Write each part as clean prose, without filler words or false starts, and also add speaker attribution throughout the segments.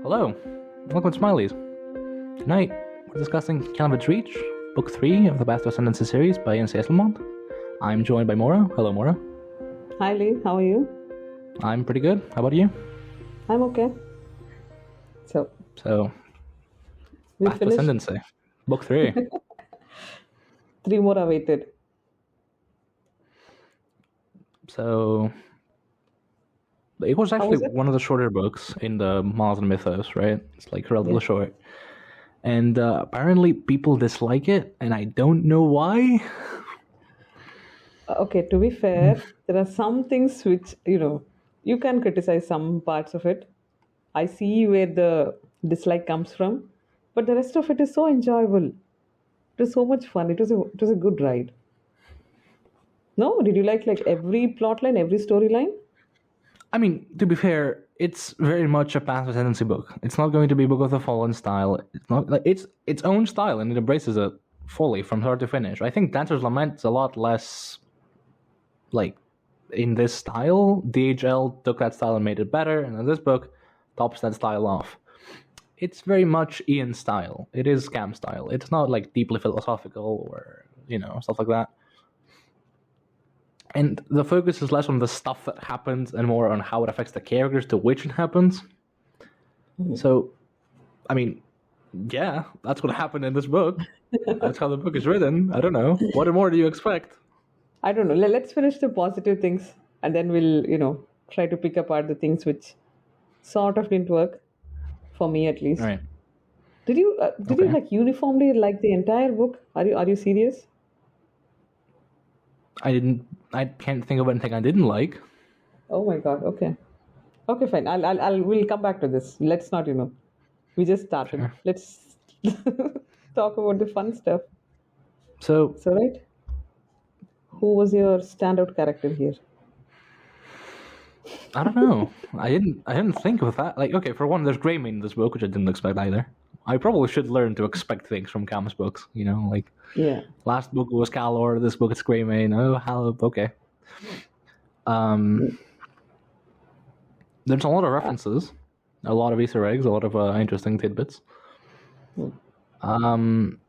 Speaker 1: Hello, welcome to Smileys. Tonight, we're discussing Kellanved's Reach, Book 3 of the Path to Ascendancy series by Esslemont. I'm joined by Maura. Hello, Maura.
Speaker 2: Hi Lee, how are you?
Speaker 1: I'm pretty good. How about you?
Speaker 2: I'm okay. So, we
Speaker 1: Path to
Speaker 2: finished.
Speaker 1: Ascendancy, Book 3.
Speaker 2: 3 more awaited.
Speaker 1: So, it was actually
Speaker 2: was it?
Speaker 1: one of the shorter books in the Malazan mythos, right? It's like relatively short. And apparently people dislike it, and I don't know why.
Speaker 2: Okay, to be fair, there are some things which, you can criticize some parts of it. I see where the dislike comes from, but the rest of it is so enjoyable. It was so much fun. It was a good ride. No, did you like every plot line, every storyline?
Speaker 1: I mean, to be fair, it's very much a Path to Ascendancy book. It's not going to be Book of the Fallen style. It's not like it's its own style, and it embraces it fully from start to finish. I think Dancer's Lament is a lot less like in this style. DHL took that style and made it better, and in this book, tops that style off. It's very much Ian's style. It is Cam style. It's not like deeply philosophical or stuff like that. And the focus is less on the stuff that happens and more on how it affects the characters to which it happens. So, I mean, yeah, that's what happened in this book. That's how the book is written. I don't know. What more do you expect?
Speaker 2: I don't know. Let's finish the positive things and then we'll, try to pick apart the things which sort of didn't work, for me at least.
Speaker 1: All right.
Speaker 2: Did you uniformly like the entire book? Are you serious?
Speaker 1: I can't think of anything I didn't like.
Speaker 2: Oh my God. Okay. Okay, fine. We'll come back to this. Let's not, we just started.
Speaker 1: Sure.
Speaker 2: Let's talk about the fun stuff.
Speaker 1: So,
Speaker 2: Right? Who was your standout character here?
Speaker 1: I don't know. I didn't think of that. Like, okay, for one, there's Greymane in this book, which I didn't expect either. I probably should learn to expect things from Cam's books, like
Speaker 2: Yeah.
Speaker 1: last book was Calor, this book it's Greymane. Oh, how okay. There's a lot of references, a lot of Easter eggs, a lot of interesting tidbits. I'm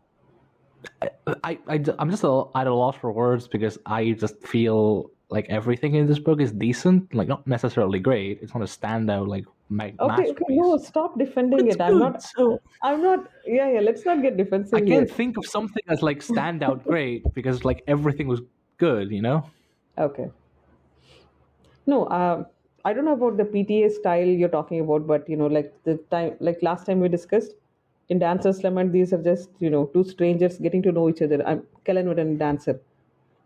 Speaker 1: just at a loss for words because I just feel like everything in this book is decent, like not necessarily great. It's not a standout like masterpiece.
Speaker 2: Okay, no, stop defending
Speaker 1: It's
Speaker 2: it. I'm
Speaker 1: good,
Speaker 2: not.
Speaker 1: so
Speaker 2: I'm not. Yeah. Let's not get defensive
Speaker 1: I
Speaker 2: here.
Speaker 1: can't think of something as like standout great because like everything was good,
Speaker 2: Okay. No, I don't know about the PTA style you're talking about, but like last time we discussed in Dancer's Lament, these are just two strangers getting to know each other. I'm Kellanved and Dancer,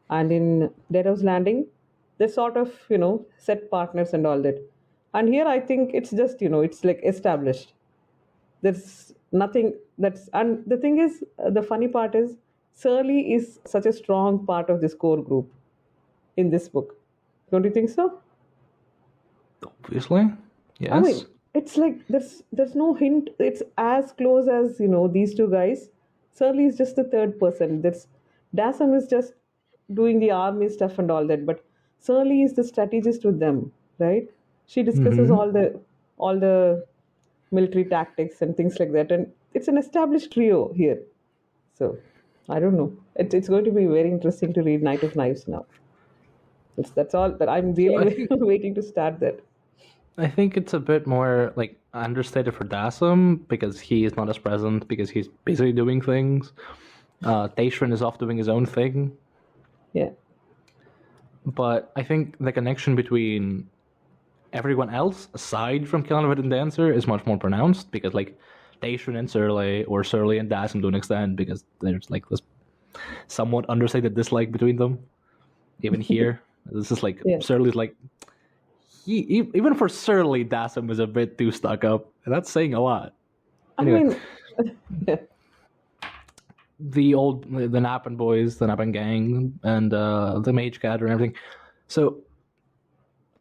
Speaker 2: and in Deadhouse Landing, they're sort of set partners and all that. And here I think it's just it's like established. There's nothing that's and the thing is the funny part is Surly is such a strong part of this core group in this book. Don't you think so?
Speaker 1: Obviously, yes.
Speaker 2: I mean, it's like there's no hint. It's as close as these two guys. Surly is just the third person. There's Dasam is just doing the army stuff and all that, but Surly is the strategist with them, right? She discusses all the military tactics and things like that, and it's an established trio here. So I don't know. It's going to be very interesting to read Night of Knives now. That's all that I'm really waiting to start that.
Speaker 1: I think it's a bit more like understated for Dasam because he is not as present because he's busy doing things. Taishrin is off doing his own thing.
Speaker 2: Yeah.
Speaker 1: But I think the connection between everyone else, aside from Kellanved and Dancer, is much more pronounced because like Taishrin and Surly, or Surly and Dasam to an extent, because there's like this somewhat understated dislike between them. Even here, this is like Surly's like even for Surly, Dasam is a bit too stuck up, and that's saying a lot. Anyway,
Speaker 2: I mean,
Speaker 1: the Nappen boys, the Nappen gang, and the Mage Cat and everything. So,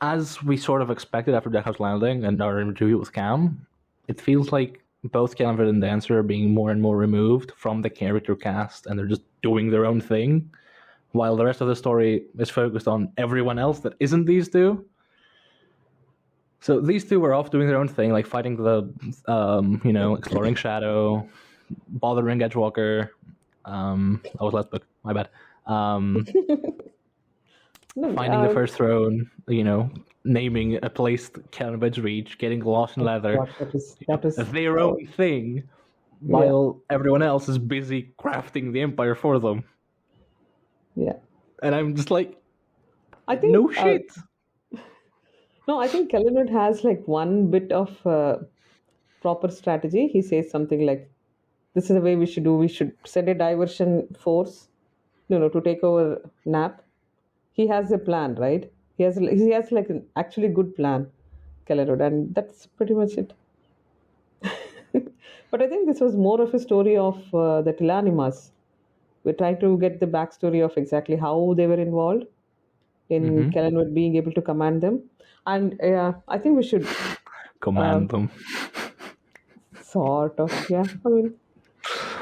Speaker 1: as we sort of expected after Deckhouse Landing and our interview with Cam, it feels like both Kellanved and Dancer are being more and more removed from the character cast, and they're just doing their own thing, while the rest of the story is focused on everyone else that isn't these two. So these two were off doing their own thing, like fighting the, exploring Shadow, bothering Edgewalker. That was last book. My bad.
Speaker 2: No,
Speaker 1: Finding the first throne. Naming a place Kellanved's reach, getting lost in leather.
Speaker 2: God, that is
Speaker 1: Their own thing, while everyone else is busy crafting the Empire for them.
Speaker 2: Yeah.
Speaker 1: And I'm just like,
Speaker 2: I think
Speaker 1: no shit.
Speaker 2: No, I think Kellanved has like one bit of proper strategy. He says something like, "This is the way we should do. We should send a diversion force, to take over Nap." He has a plan, right? He has like an actually good plan, Kellanved, and that's pretty much it. But I think this was more of a story of the Tilanimas. We're trying to get the backstory of exactly how they were involved in Kellanved being able to command them. And I think we should
Speaker 1: Command them.
Speaker 2: sort of, yeah. I mean,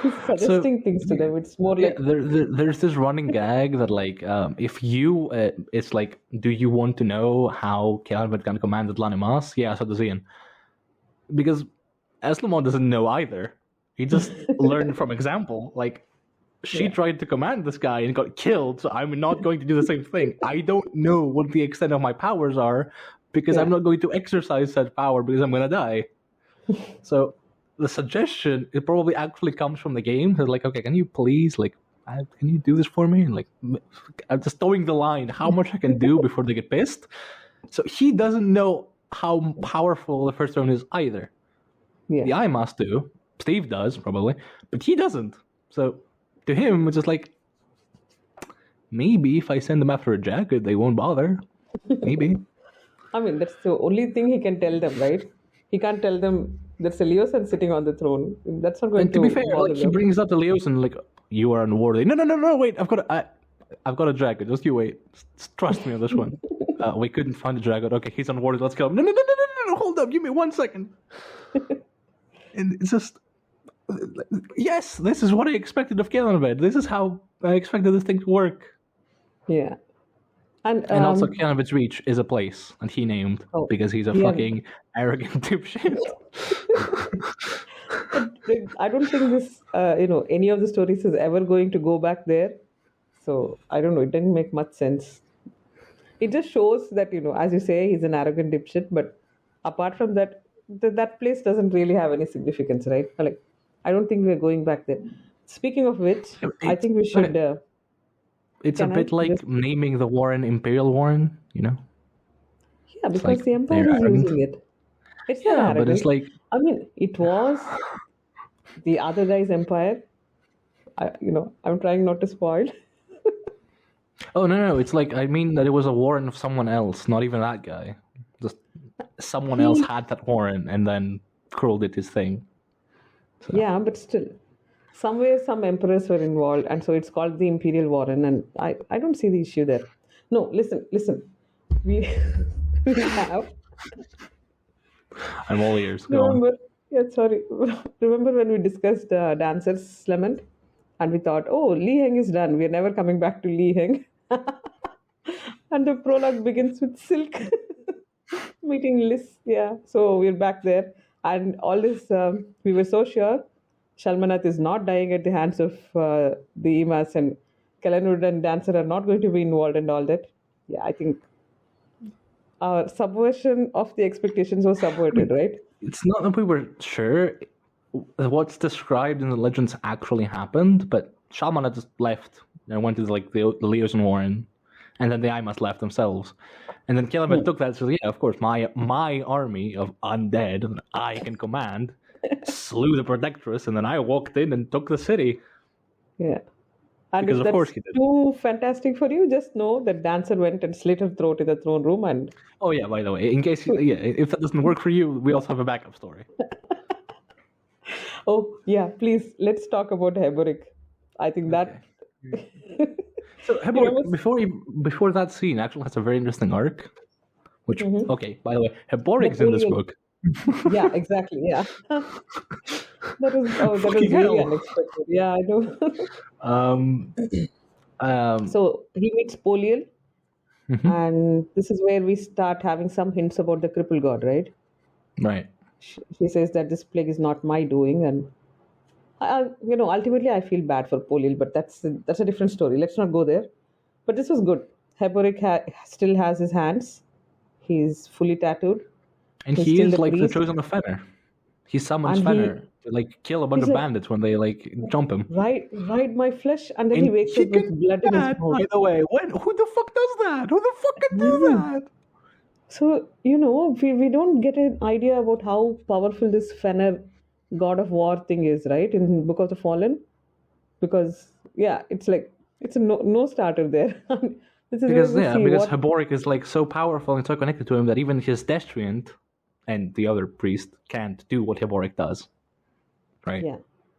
Speaker 2: he's suggesting things to them. It's more like,
Speaker 1: There's this running gag that like, if you, it's like, do you want to know how Kellanved can command the Tlanimas? Yeah, so does Ian. Because Esslemont doesn't know either. He just learned from example. Like, she tried to command this guy and got killed, so I'm not going to do the same thing. I don't know what the extent of my powers are, because I'm not going to exercise said power because I'm going to die. So the suggestion, it probably actually comes from the game. They're like, okay, can you please, like, can you do this for me? And like, I'm just towing the line how much I can do before they get pissed. So he doesn't know how powerful the first throne is either. The I must do. Steve does, probably, but he doesn't. So to him, it's just like, maybe if I send them after a jacket, they won't bother. Maybe.
Speaker 2: I mean, that's the only thing he can tell them, right? He can't tell them there's a Leosin sitting on the throne. That's not going
Speaker 1: to be fair,
Speaker 2: bother
Speaker 1: like, he
Speaker 2: them.
Speaker 1: brings up the Leosin, like, you are unworthy. No, wait, I've got a jacket. Just you wait. Just trust me on this one. We couldn't find the jacket. Okay, he's unworthy. Let's kill him. No, hold up. Give me 1 second. And it's just, yes, this is what I expected of Kellanved. This is how I expected this thing to work.
Speaker 2: Yeah. And
Speaker 1: also, Kellanved's Reach is a place, and he named because he's a fucking arrogant dipshit.
Speaker 2: I don't think this, any of the stories is ever going to go back there. So I don't know. It didn't make much sense. It just shows that, as you say, he's an arrogant dipshit. But apart from that, that place doesn't really have any significance, right? Like, I don't think we're going back there. Speaking of which, I think we should.
Speaker 1: It's a bit like naming the Warren Imperial Warren,
Speaker 2: Yeah, because
Speaker 1: like
Speaker 2: the Empire is using it. It's not arrogant.
Speaker 1: But it's like,
Speaker 2: I mean, it was the other guy's empire. I'm trying not to spoil.
Speaker 1: Oh, no, it's like, I mean that it was a warren of someone else, not even that guy. Just someone else had that warren and then Kroll did his thing. So.
Speaker 2: Yeah, but still, somewhere some emperors were involved, and so it's called the Imperial Warren, and I don't see the issue there. No, listen. We have...
Speaker 1: I'm all ears. Go on.
Speaker 2: Remember when we discussed Dancer's Esslemont, and we thought, oh, Li Heng is done. We're never coming back to Li Heng. And the prologue begins with Silk meeting Liz. Yeah, so we're back there. And all this, we were so sure Shalmanath is not dying at the hands of the Emas, and Kellanved and Dancer are not going to be involved and all that. Yeah, I think our subversion of the expectations was subverted, right?
Speaker 1: It's not that we were sure what's described in the legends actually happened, but Shalmanath just left and went to the Leosin Warren, and then the Imas left themselves. And then Kellanved took that, so yeah, of course, my army of undead that I can command slew the Protectress, and then I walked in and took the city.
Speaker 2: Yeah. And
Speaker 1: because
Speaker 2: if
Speaker 1: of course
Speaker 2: that's
Speaker 1: he did.
Speaker 2: Too fantastic for you, just know that Dancer went and slit her throat in the throne room. And
Speaker 1: oh yeah, by the way, in case if that doesn't work for you, we also have a backup story.
Speaker 2: Oh yeah, please, let's talk about Heboric. I think that
Speaker 1: So Heboric, before that scene, actually has a very interesting arc. Which okay, by the way, Heboric's in this book.
Speaker 2: Yeah, exactly. Yeah. That was really unexpected. Yeah, I know. So he meets Poliel. And this is where we start having some hints about the cripple god, right?
Speaker 1: Right.
Speaker 2: She says that this plague is not my doing, and ultimately I feel bad for Polil, but that's a different story. Let's not go there. But this was good. Heboric still has his hands. He's fully tattooed.
Speaker 1: And
Speaker 2: He's
Speaker 1: he
Speaker 2: still
Speaker 1: is
Speaker 2: the
Speaker 1: like the
Speaker 2: priest,
Speaker 1: chosen of Fenner. He summons
Speaker 2: and
Speaker 1: Fenner to like kill a bunch
Speaker 2: he's
Speaker 1: of
Speaker 2: like,
Speaker 1: bandits when they like jump him.
Speaker 2: ride my flesh, and then he
Speaker 1: And
Speaker 2: wakes
Speaker 1: he
Speaker 2: up
Speaker 1: can
Speaker 2: with
Speaker 1: do
Speaker 2: blood in his
Speaker 1: that,
Speaker 2: mouth.
Speaker 1: by the way. Who the fuck does that? Who the fuck can do
Speaker 2: Hmm.
Speaker 1: that?
Speaker 2: So, we don't get an idea about how powerful this Fenner god of war thing is, right? In Book of the Fallen. Because, yeah, it's like, it's a no starter there. This is where we see
Speaker 1: Because
Speaker 2: what.
Speaker 1: Haboric is like so powerful and so connected to him that even his destriant and the other priest can't do what Haboric does. Right?
Speaker 2: Yeah,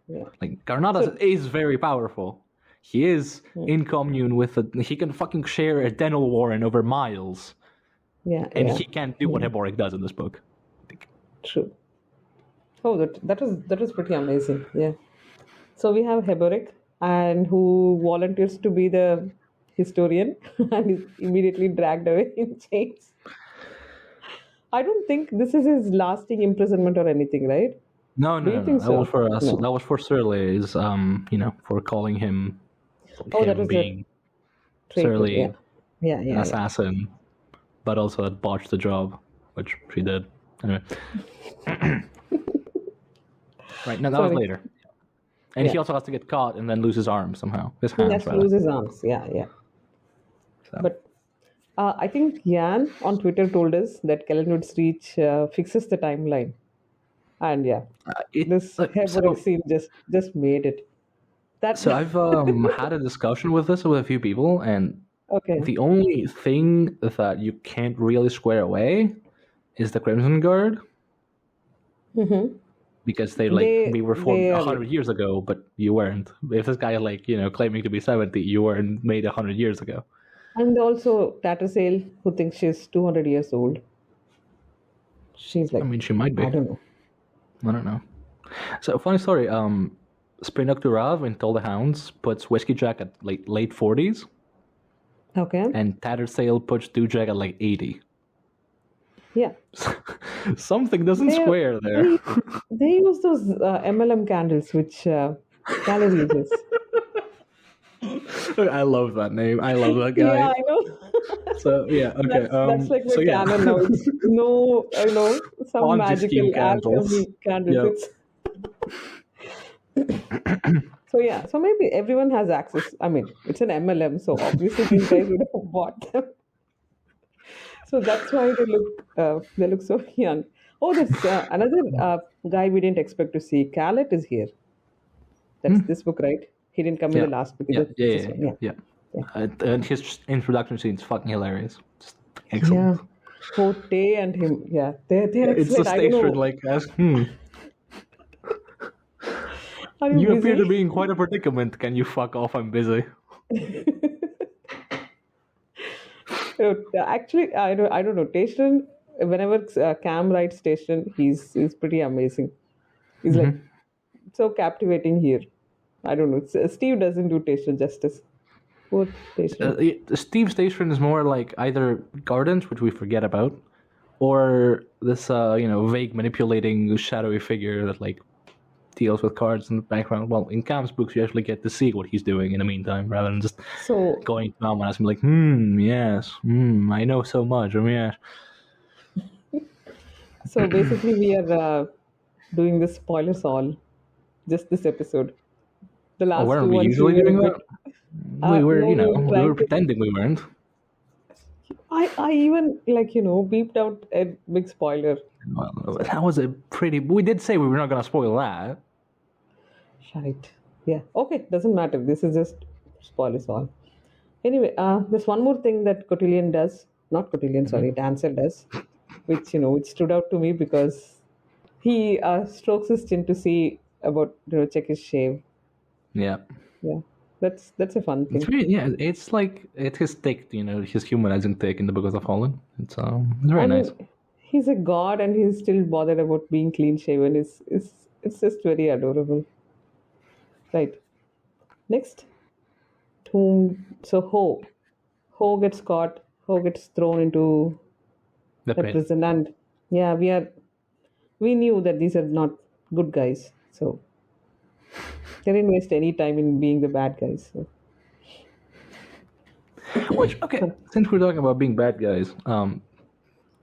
Speaker 2: yeah.
Speaker 1: Like Garnadas
Speaker 2: So,
Speaker 1: is very powerful. He is in commune with he can fucking share a dental warren over miles.
Speaker 2: yeah,
Speaker 1: And
Speaker 2: yeah,
Speaker 1: he can't do what Haboric does in this book.
Speaker 2: true. Oh, that was pretty amazing. Yeah. So we have Heboric, and who volunteers to be the historian and is immediately dragged away in chains. I don't think this is his lasting imprisonment or anything, right?
Speaker 1: No,
Speaker 2: Do
Speaker 1: no,
Speaker 2: you
Speaker 1: no, no.
Speaker 2: think
Speaker 1: That was
Speaker 2: so?
Speaker 1: for us.
Speaker 2: No.
Speaker 1: That was for Surly's. For calling him
Speaker 2: Oh, that was a
Speaker 1: being
Speaker 2: traitor. Yeah.
Speaker 1: Surly
Speaker 2: Yeah,
Speaker 1: an
Speaker 2: yeah, yeah.
Speaker 1: assassin, but also had botched the job, which she did. Anyway, right. No, that was
Speaker 2: Sorry.
Speaker 1: later. And
Speaker 2: Yeah.
Speaker 1: he also has to get caught and then lose his arm somehow. His
Speaker 2: He
Speaker 1: hands,
Speaker 2: has to
Speaker 1: rather.
Speaker 2: lose his arms. Yeah, yeah.
Speaker 1: So,
Speaker 2: But I think Jan on Twitter told us that Kellanved's reach fixes the timeline. And yeah, this Heboric
Speaker 1: so
Speaker 2: scene just made it. That
Speaker 1: So I've had a discussion with this with a few people, and
Speaker 2: okay.
Speaker 1: the only thing that you can't really square away is the Crimson Guard, because we were formed
Speaker 2: They are,
Speaker 1: 100 years ago, but you weren't. If this guy claiming to be 70, you weren't made 100 years ago.
Speaker 2: and also Tattersail, who thinks she's 200 years old. She's
Speaker 1: I
Speaker 2: like,
Speaker 1: mean, she might be.
Speaker 2: I don't know.
Speaker 1: I don't know. So funny story. Sprinuk Rav in Toll the Hounds puts Whiskey Jack at late 40s,
Speaker 2: Okay.
Speaker 1: and Tattersail puts Dewjack at 80.
Speaker 2: Yeah.
Speaker 1: Something doesn't
Speaker 2: They
Speaker 1: square there.
Speaker 2: they use those MLM candles, which Caleb uses.
Speaker 1: I love that name. I love that guy.
Speaker 2: Yeah, I know.
Speaker 1: So yeah, okay.
Speaker 2: That's like my
Speaker 1: so yeah,
Speaker 2: canon now. It's no, some
Speaker 1: Ponzi scheme
Speaker 2: magical
Speaker 1: candles.
Speaker 2: alchemy candles.
Speaker 1: Yep.
Speaker 2: It's so yeah. So maybe everyone has access. I mean, it's an MLM, so obviously these guys would have bought them. So that's why they look so young. Oh, there's another guy we didn't expect to see. Khaled is here. That's this book, right? He didn't come in
Speaker 1: Yeah.
Speaker 2: the last book.
Speaker 1: Yeah,
Speaker 2: It's
Speaker 1: yeah,
Speaker 2: this
Speaker 1: yeah,
Speaker 2: one.
Speaker 1: yeah.
Speaker 2: Yeah.
Speaker 1: yeah. And his introduction scene is fucking hilarious. Just excellent.
Speaker 2: Yeah. Pote and him. Yeah. They're
Speaker 1: It's the
Speaker 2: excellent. I don't
Speaker 1: station
Speaker 2: know.
Speaker 1: like as
Speaker 2: Are you
Speaker 1: you appear to
Speaker 2: busy?
Speaker 1: be in quite a predicament. Can you fuck off? I'm busy.
Speaker 2: Actually, I don't know. Station, whenever Cam writes Station, he's pretty amazing. He's like so captivating here. I don't know. Steve doesn't do Station justice. Poor Station.
Speaker 1: Steve Station is more like either Gardens, which we forget about, or this vague manipulating shadowy figure that deals with cards in the background. Well, in Cam's books, you actually get to see what he's doing in the meantime, rather than just
Speaker 2: So
Speaker 1: going to Mom and asking yes, I know so much. Yeah.
Speaker 2: so basically, we are doing the spoilers all, just this episode. The
Speaker 1: Oh,
Speaker 2: last
Speaker 1: weren't
Speaker 2: two
Speaker 1: we
Speaker 2: ones we
Speaker 1: usually
Speaker 2: were a
Speaker 1: doing
Speaker 2: bit.
Speaker 1: that? We were,
Speaker 2: No, we were
Speaker 1: we
Speaker 2: trying
Speaker 1: were
Speaker 2: to.
Speaker 1: pretending we weren't.
Speaker 2: I even beeped out a big spoiler.
Speaker 1: Well, that was a pretty. We did say we were not going to spoil that.
Speaker 2: Right. Yeah. Okay. Doesn't matter. This is just spoilers all. Anyway, there's one more thing that Cotillion does. Not Cotillion, sorry, Dancer does, which stood out to me because he strokes his chin to see about check his shave.
Speaker 1: Yeah.
Speaker 2: Yeah. That's a fun thing.
Speaker 1: It's really, it's his tick, his humanizing tick in the Book of the Fallen. It's very
Speaker 2: I
Speaker 1: nice.
Speaker 2: mean, he's a god and he's still bothered about being clean shaven. It's just very adorable. Right. Next. So Ho gets caught Ho gets thrown into
Speaker 1: The
Speaker 2: the
Speaker 1: pit.
Speaker 2: prison, and yeah, we knew that these are not good guys, so they didn't waste any time in being the bad guys. So.
Speaker 1: Which, okay, since we're talking about being bad guys,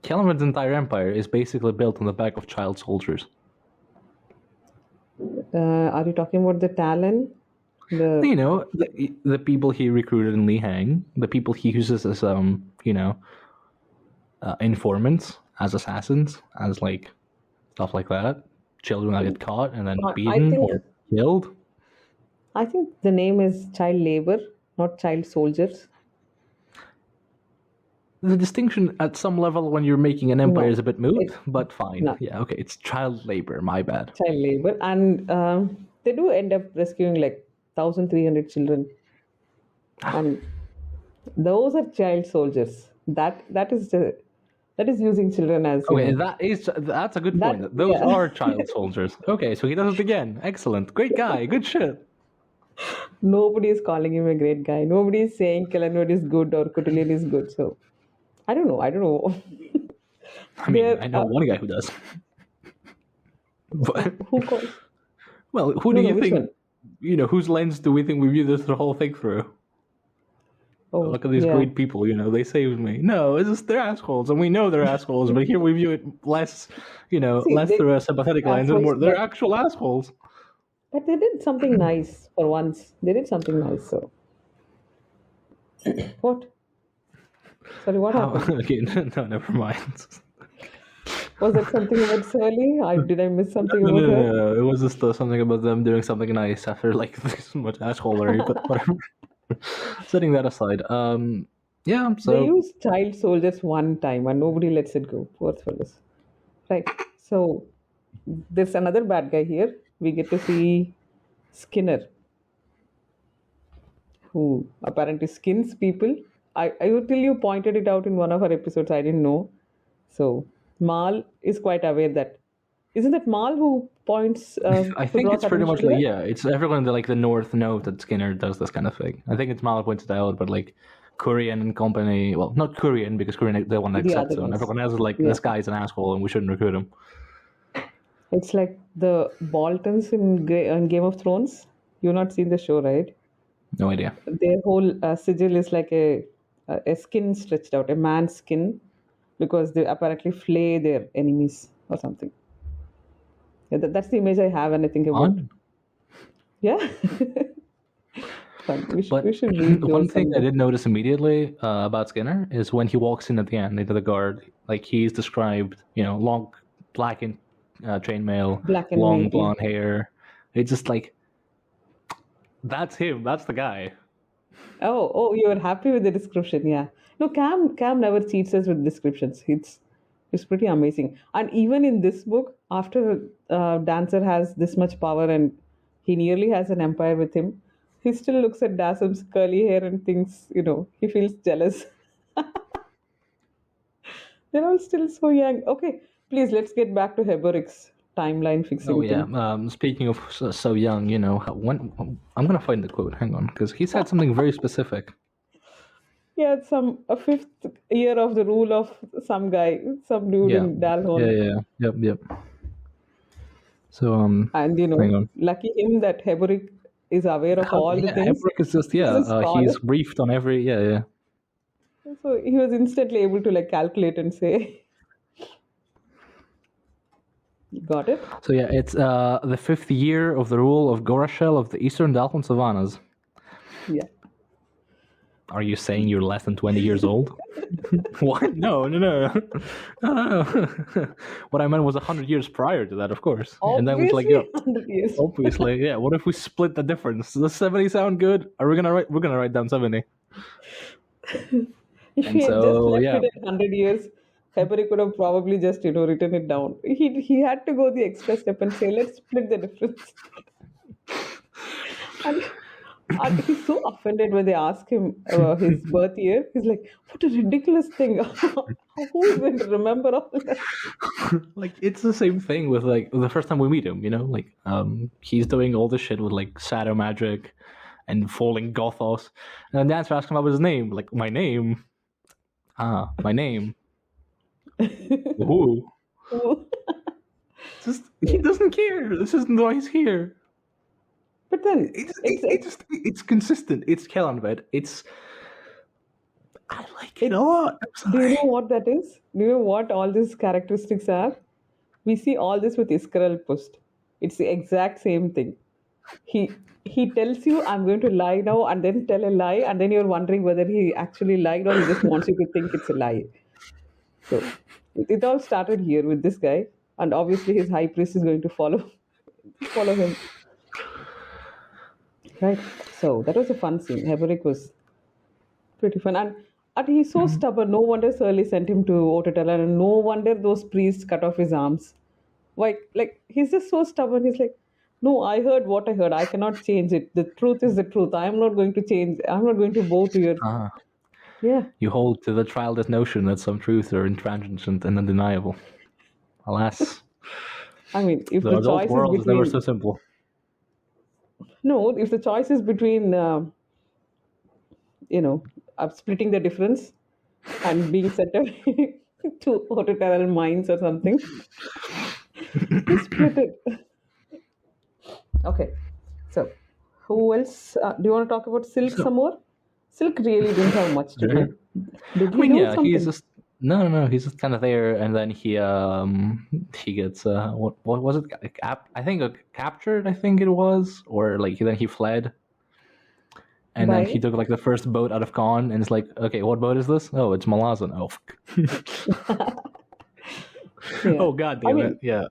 Speaker 1: Kellanved's entire empire is basically built on the back of child soldiers.
Speaker 2: Are you talking about the Talon? The
Speaker 1: You know, the people he recruited in Li Hang, the people he uses as informants, as assassins, as like stuff like that. Children that get caught and then
Speaker 2: I
Speaker 1: beaten
Speaker 2: think
Speaker 1: or killed.
Speaker 2: I think the name is child labor, not child soldiers.
Speaker 1: The distinction at some level when you're making an empire
Speaker 2: No,
Speaker 1: is a bit moot,
Speaker 2: it's
Speaker 1: but fine.
Speaker 2: not
Speaker 1: Yeah, okay, it's child labor. My bad.
Speaker 2: child labor, and they do end up rescuing like 1,300 children, and those are child soldiers. That is using children as
Speaker 1: Okay, that's a good
Speaker 2: that
Speaker 1: point. Those
Speaker 2: yeah.
Speaker 1: are child soldiers. Okay, so he does it again. Excellent. Great guy. Good shit.
Speaker 2: Nobody is calling him a great guy. Nobody is saying Kellanved is good or Kutulian is good. So I don't know. I don't know.
Speaker 1: I mean,
Speaker 2: There,
Speaker 1: I know one guy who does. But,
Speaker 2: who calls?
Speaker 1: well, who
Speaker 2: No,
Speaker 1: do
Speaker 2: no.
Speaker 1: you
Speaker 2: Which
Speaker 1: think,
Speaker 2: one?
Speaker 1: whose lens do we think we view this the whole thing through?
Speaker 2: Oh,
Speaker 1: Look at these
Speaker 2: yeah.
Speaker 1: great people, they saved me. No, it's just they're assholes, and we know they're assholes, but here we view it less,
Speaker 2: See,
Speaker 1: less
Speaker 2: they
Speaker 1: through a sympathetic lens, and
Speaker 2: assholes,
Speaker 1: more, they're actual assholes.
Speaker 2: but they did something nice for once. They did something nice. So what? Sorry, what happened?
Speaker 1: Okay, no, never mind.
Speaker 2: Was that something about Surly? Did I miss something
Speaker 1: No,
Speaker 2: about
Speaker 1: no, no,
Speaker 2: her?
Speaker 1: no. It was just something about them doing something nice after like this much assholery, but whatever. Setting that aside, yeah.
Speaker 2: They
Speaker 1: So
Speaker 2: use child soldiers one time and nobody lets it go. Poor fellows. Right. So there's another bad guy here. We get to see Skinner, who apparently skins people. Till you pointed it out in one of our episodes, I didn't know. So Mal is quite aware that isn't it Mal who points
Speaker 1: I
Speaker 2: who
Speaker 1: think
Speaker 2: draws
Speaker 1: it's pretty much
Speaker 2: attention to
Speaker 1: like
Speaker 2: that?
Speaker 1: it's everyone in the North know that Skinner does this kind of thing. I think it's Mala pointed out, but like Kurian and company, well, not Kurian because Kurian is the one that
Speaker 2: The
Speaker 1: accepts
Speaker 2: other
Speaker 1: him.
Speaker 2: guys.
Speaker 1: Everyone else is like
Speaker 2: Yeah.
Speaker 1: this guy's an asshole and we shouldn't recruit him.
Speaker 2: It's like the Boltons in Game of Thrones. You've not seen the show, right?
Speaker 1: No idea.
Speaker 2: Their whole sigil is like a skin stretched out, a man's skin, because they apparently flay their enemies or something. Yeah, that's the image I have when I think about.
Speaker 1: Fun.
Speaker 2: Yeah, fun.
Speaker 1: But
Speaker 2: We should read
Speaker 1: one
Speaker 2: those
Speaker 1: thing I
Speaker 2: someday.
Speaker 1: did notice immediately about Skinner is when he walks in at the end into the guard, like he's described, long black and chainmail,
Speaker 2: Black and
Speaker 1: long
Speaker 2: mail, yeah.
Speaker 1: blonde hair. It's just like that's him. That's the guy.
Speaker 2: Oh, you were happy with the description, yeah. No, Cam never cheats us with descriptions. It's pretty amazing. And even in this book, after Dancer has this much power and he nearly has an empire with him, he still looks at Dassam's curly hair and thinks, he feels jealous. They're all still so young. Okay, please let's get back to Heboric's timeline fixing
Speaker 1: Oh yeah.
Speaker 2: thing.
Speaker 1: Speaking of so young, when I'm gonna find the quote. Hang on, because he said something very specific.
Speaker 2: Yeah, a fifth year of the rule of some guy, some dude
Speaker 1: Yeah.
Speaker 2: in Dalhorn.
Speaker 1: Yeah. Yep. So
Speaker 2: And
Speaker 1: hang on.
Speaker 2: lucky him that Heboric is aware of all the things.
Speaker 1: Hebrick is just
Speaker 2: He's a scholar.
Speaker 1: he's briefed on every yeah.
Speaker 2: So he was instantly able to calculate and say, "You got it?"
Speaker 1: So yeah, it's the 5th year of the rule of Gorashel of the Eastern Dalton Savannas.
Speaker 2: Yeah.
Speaker 1: Are you saying you're less than 20 years old? What? No. What I meant was 100 years prior to that, of course. And then we
Speaker 2: Obviously,
Speaker 1: like,
Speaker 2: 100 years.
Speaker 1: obviously, yeah. What if we split the difference? Does 70 sound good? Are we gonna write? We're gonna write down 70.
Speaker 2: If
Speaker 1: And
Speaker 2: he had just
Speaker 1: so
Speaker 2: left
Speaker 1: yeah,
Speaker 2: it at 100 years, Heboric could have probably just written it down. He had to go the extra step and say, "Let's split the difference." And, and he's so offended when they ask him his birth year. He's like, "What a ridiculous thing! Who is going to remember all that?"
Speaker 1: like it's the same thing with like the first time we meet him. He's doing all this shit with like shadow magic and falling Gothos, and then Dancer asks him about his name. Like my name. My name. Who? Just he doesn't care. This isn't why he's here.
Speaker 2: But then
Speaker 1: It's consistent. It's Kellanved. I like it a lot.
Speaker 2: do you know what that is? Do you know what all these characteristics are? We see all this with Iskarel Pust. It's the exact same thing. He tells you I'm going to lie now and then tell a lie and then you're wondering whether he actually lied or he just wants you to think it's a lie. So it all started here with this guy, and obviously his high priest is going to follow him. Right. So that was a fun scene. Heberic was pretty fun. And he's so stubborn. No wonder Surly sent him to Ototalan, and no wonder those priests cut off his arms. Why? Like, he's just so stubborn. He's like, no, I heard what I heard. I cannot change it. The truth is the truth. I am not going to change. I'm not going to bow to your. Yeah.
Speaker 1: You hold to the childish notion that some truths are intransigent and undeniable. Alas,
Speaker 2: I mean, if
Speaker 1: the
Speaker 2: the
Speaker 1: adult
Speaker 2: choice
Speaker 1: world
Speaker 2: is
Speaker 1: is never
Speaker 2: between.
Speaker 1: so simple.
Speaker 2: No, if the choice is between, splitting the difference and being sent away to Ototaran mines or something, you split it. Okay. So, who else? Do you want to talk about Silk some more? Silk really didn't have much to do. Did he do something?
Speaker 1: He's just no, he's just kind of there, and then he gets what was it? I think captured. I think it was, or like then he fled, and then he took like the first boat out of Khan, and it's like, okay, what boat is this? Oh, it's Malazan. Oh,
Speaker 2: Yeah.
Speaker 1: oh god damn it! Yeah.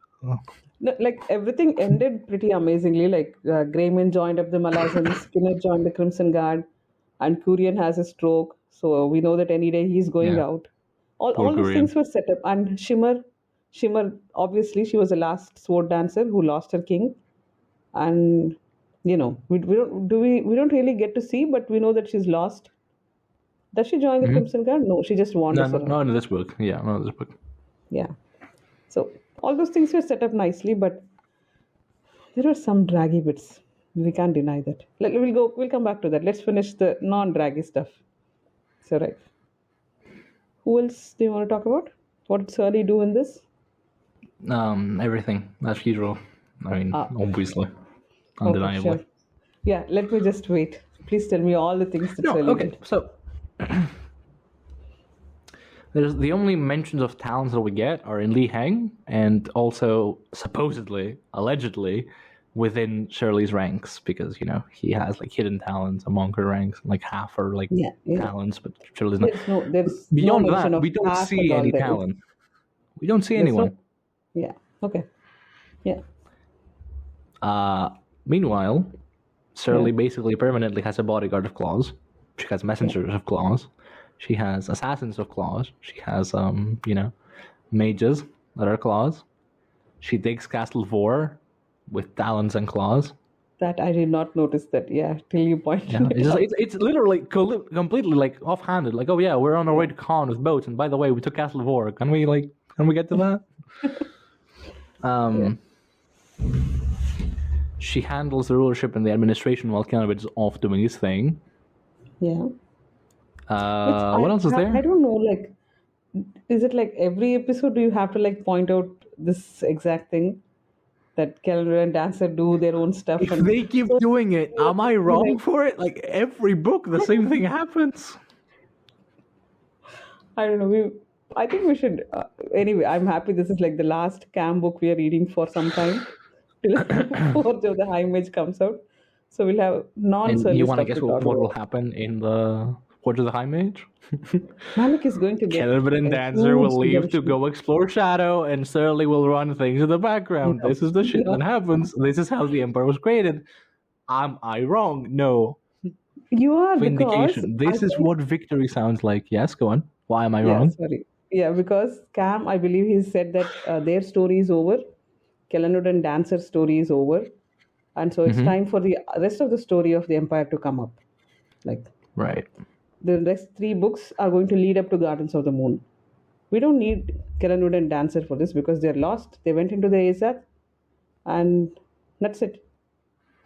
Speaker 2: No, like everything ended pretty amazingly. Like Greyman joined up the Malazan, Skinner joined the Crimson Guard, and Kurian has a stroke. So we know that any day he's going
Speaker 1: Yeah.
Speaker 2: out. All those
Speaker 1: Kurian.
Speaker 2: things were set up. And Shimmer, obviously she was the last sword dancer who lost her king. And we don't really get to see, but we know that she's lost. Does she join the Crimson Guard? No, she just wanders around.
Speaker 1: Not in this book. Yeah, not in this book.
Speaker 2: Yeah. So all those things were set up nicely, but there are some draggy bits. We can't deny that. We'll come back to that. Let's finish the non-draggy stuff. So right. Who else do you want to talk about? What did Surly do in this?
Speaker 1: Everything as usual. I mean, obviously, undeniably.
Speaker 2: Okay, sure. Yeah, let me just wait. Please tell me all the things that Surly did.
Speaker 1: So there's the only mentions of talents that we get are in Li Heng, and also supposedly, allegedly, within Shirley's ranks, because he has like hidden talents among her ranks, like half her like talents, but Shirley's not.
Speaker 2: There's
Speaker 1: Beyond
Speaker 2: no mention
Speaker 1: that,
Speaker 2: of
Speaker 1: we don't
Speaker 2: half
Speaker 1: see
Speaker 2: and all
Speaker 1: any
Speaker 2: that.
Speaker 1: talent. We don't see anyone.
Speaker 2: Yeah. Okay. Yeah.
Speaker 1: Meanwhile, Shirley basically permanently has a bodyguard of claws. She has messengers of claws. She has assassins of claws. She has mages that are claws. She digs Castle Vor with talons and claws.
Speaker 2: That I did not notice that. Yeah, till you pointed it out.
Speaker 1: It's literally completely like offhanded. Like, oh yeah, we're on our way to Khan with boats, and by the way, we took Castle Vor. Can we get to that? She handles the rulership and the administration while Kellanved is off doing his thing.
Speaker 2: Yeah.
Speaker 1: What else is there?
Speaker 2: I don't know. Like, is it like every episode do you have to like point out this exact thing that Kellanved and Dancer do their own stuff?
Speaker 1: If they keep doing it, am I wrong for it? Like every book, the same thing happens.
Speaker 2: I don't know. I think we should. Anyway, I'm happy this is like the last Cam book we are reading for some time till Forge of the High Mage comes out. So we'll have non-Surly
Speaker 1: And you want to
Speaker 2: stuff
Speaker 1: guess
Speaker 2: to
Speaker 1: what
Speaker 2: talk
Speaker 1: will
Speaker 2: about.
Speaker 1: happen in the Forge of the High Mage?
Speaker 2: Malik is going to get.
Speaker 1: Kellanved and
Speaker 2: a
Speaker 1: Dancer will
Speaker 2: huge
Speaker 1: leave to
Speaker 2: redemption.
Speaker 1: go explore Shadow, and Surly will run things in the background. This is the shit that happens. This is how the Empire was created. Am I wrong? No.
Speaker 2: You are
Speaker 1: Vindication.
Speaker 2: because
Speaker 1: This is what victory sounds like. Yes, go on. Why am I
Speaker 2: Yeah,
Speaker 1: wrong?
Speaker 2: sorry. Yeah, because Cam, I believe he said that their story is over. Kellanved and Dancer's story is over. And so it's time for the rest of the story of the Empire to come up. Like,
Speaker 1: Right.
Speaker 2: the next 3 books are going to lead up to Gardens of the Moon. We don't need Kellanved and Dancer for this because they're lost. They went into the Azath, and that's it.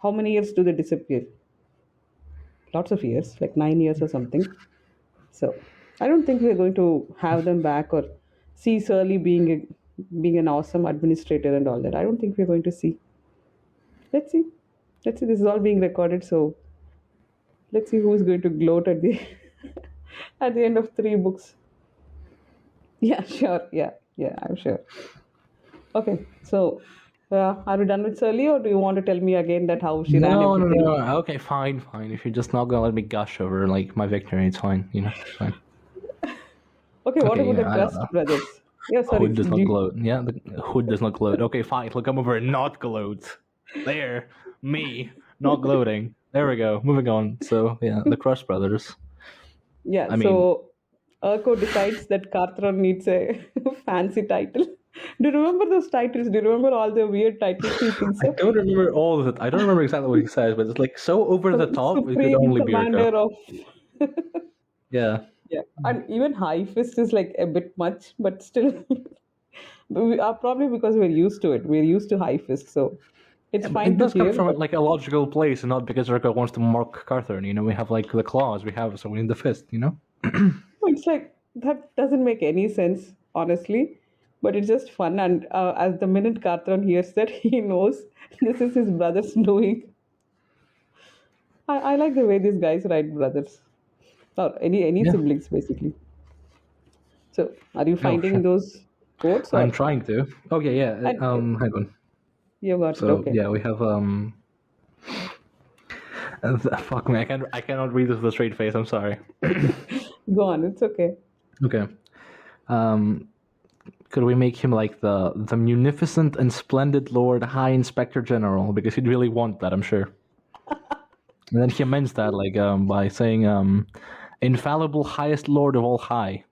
Speaker 2: How many years do they disappear? Lots of years, like 9 years or something. So I don't think we're going to have them back or see Surly being an awesome administrator and all that. I don't think we're going to see. Let's see. Let's see. This is all being recorded, so let's see who's going to gloat at the at the end of 3 books. Yeah, sure. Yeah, yeah, I'm sure. Okay, so are we done with Surly, or do you want to tell me again that how she ran
Speaker 1: No, no,
Speaker 2: everything?
Speaker 1: no. Okay, fine, fine. If you're just not gonna let me gush over like my victory, it's fine. It's fine.
Speaker 2: Okay, what
Speaker 1: Okay,
Speaker 2: about the
Speaker 1: yeah, I don't
Speaker 2: Crust
Speaker 1: know.
Speaker 2: brothers? Yeah, sorry.
Speaker 1: Hood does not gloat. Yeah, the hood does not gloat. Okay, fine. Look, come over and not gloat. There, me not gloating. There we go. Moving on. So yeah, the Crush Brothers.
Speaker 2: Yeah,
Speaker 1: I mean,
Speaker 2: so Urko decides that Karthron needs a fancy title. Do you remember those titles? Do you remember all the weird titles he thinks
Speaker 1: I
Speaker 2: of?
Speaker 1: don't remember all of it. I don't remember exactly what he says, but it's like so over the top. It could
Speaker 2: Supreme
Speaker 1: only be Urko.
Speaker 2: Commander of.
Speaker 1: Yeah.
Speaker 2: Yeah, and even High Fist is like a bit much, but still, we are probably because we're used to it. We're used to High Fist, so it's fine
Speaker 1: It
Speaker 2: to
Speaker 1: does come
Speaker 2: hear.
Speaker 1: from
Speaker 2: But
Speaker 1: like a logical place, and not because Urko wants to mock Carthon. We have like the claws we have, so we need the fist.
Speaker 2: it's like that doesn't make any sense, honestly. But it's just fun, and as the minute Karthon hears that, he knows this is his brother's doing. I like the way these guys write brothers or any
Speaker 1: Yeah.
Speaker 2: siblings basically. So, are you
Speaker 1: Oh
Speaker 2: finding
Speaker 1: shit.
Speaker 2: those quotes
Speaker 1: I'm
Speaker 2: or
Speaker 1: trying to. Okay, yeah.
Speaker 2: and
Speaker 1: Hang on.
Speaker 2: you got it?
Speaker 1: So
Speaker 2: Okay,
Speaker 1: yeah, we have fuck me, I cannot read this with a straight face. I'm sorry.
Speaker 2: go on. It's okay.
Speaker 1: Okay. Could we make him like the munificent and splendid Lord High Inspector General, because he'd really want that, I'm sure. And then he amends that like by saying infallible highest Lord of all high.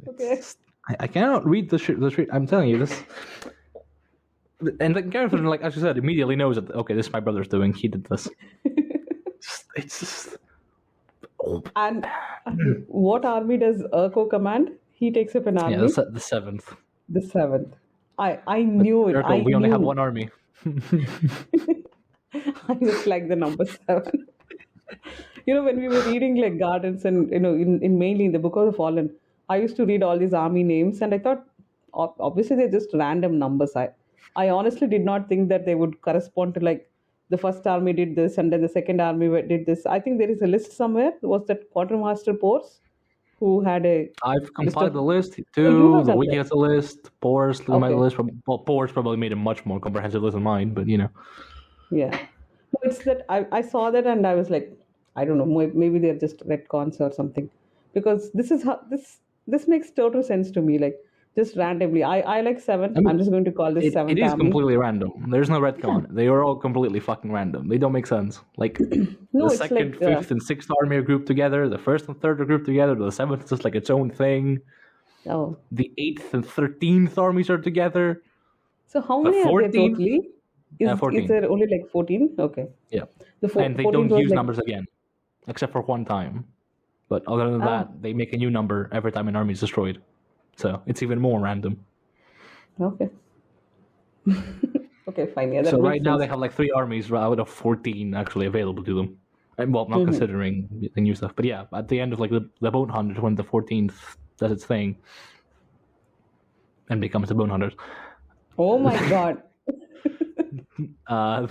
Speaker 2: Okay.
Speaker 1: I cannot read the shit. I'm telling you this. And the character, like as you said, immediately knows that okay, this is my brother's doing. He did this. It's just.
Speaker 2: And what army does Urko command? He takes up an
Speaker 1: Yeah,
Speaker 2: army.
Speaker 1: the seventh.
Speaker 2: The seventh. I knew it.
Speaker 1: Urkel,
Speaker 2: I
Speaker 1: we only have
Speaker 2: knew.
Speaker 1: one army.
Speaker 2: I just like the number 7. When we were reading like Gardens and in mainly in the Book of the Fallen, I used to read all these army names and I thought obviously they're just random numbers. I honestly did not think that they would correspond to like the first army did this and then the second army did this. I think there is a list somewhere. Was that Quartermaster Pors who had a
Speaker 1: I've
Speaker 2: list
Speaker 1: compiled
Speaker 2: of?
Speaker 1: the list
Speaker 2: Oh, you
Speaker 1: too.
Speaker 2: have
Speaker 1: The
Speaker 2: done
Speaker 1: wiki
Speaker 2: that.
Speaker 1: has a list. Pors made
Speaker 2: Okay.
Speaker 1: a list. Well, Pors probably made a much more comprehensive list than mine, but
Speaker 2: Yeah. No, it's that I saw that and I was like, I don't know, maybe they're just retcons or something. Because this is how this makes total sense to me. Like just randomly. I like 7th.
Speaker 1: I
Speaker 2: I'm
Speaker 1: mean,
Speaker 2: just going to call this
Speaker 1: it
Speaker 2: 7th
Speaker 1: is
Speaker 2: army.
Speaker 1: completely random. There's no
Speaker 2: Yeah.
Speaker 1: retcon. They are all completely fucking random. They don't make sense. Like
Speaker 2: No,
Speaker 1: the
Speaker 2: it's
Speaker 1: second,
Speaker 2: like
Speaker 1: fifth, and sixth army are grouped together. The first and third are grouped together. The seventh is just like its own thing.
Speaker 2: oh.
Speaker 1: The 8th and 13th armies are together.
Speaker 2: So how
Speaker 1: The
Speaker 2: many are there
Speaker 1: 14th,
Speaker 2: totally? Is
Speaker 1: 14.
Speaker 2: there only like 14? Okay.
Speaker 1: Yeah.
Speaker 2: The
Speaker 1: And they
Speaker 2: 14th
Speaker 1: don't
Speaker 2: was
Speaker 1: use
Speaker 2: like
Speaker 1: numbers again, except for one time. But other than
Speaker 2: ah,
Speaker 1: that, they make a new number every time an army is destroyed. So it's even more random.
Speaker 2: okay. Okay, fine. Yeah, that
Speaker 1: So
Speaker 2: makes
Speaker 1: right now
Speaker 2: sense.
Speaker 1: they have like 3 armies out of 14 actually available to them. And, well, not considering the new stuff. But yeah, at the end of like the Bone Hunters, when the 14th does its thing and becomes the Bone Hunters,
Speaker 2: Oh my god.
Speaker 1: uh,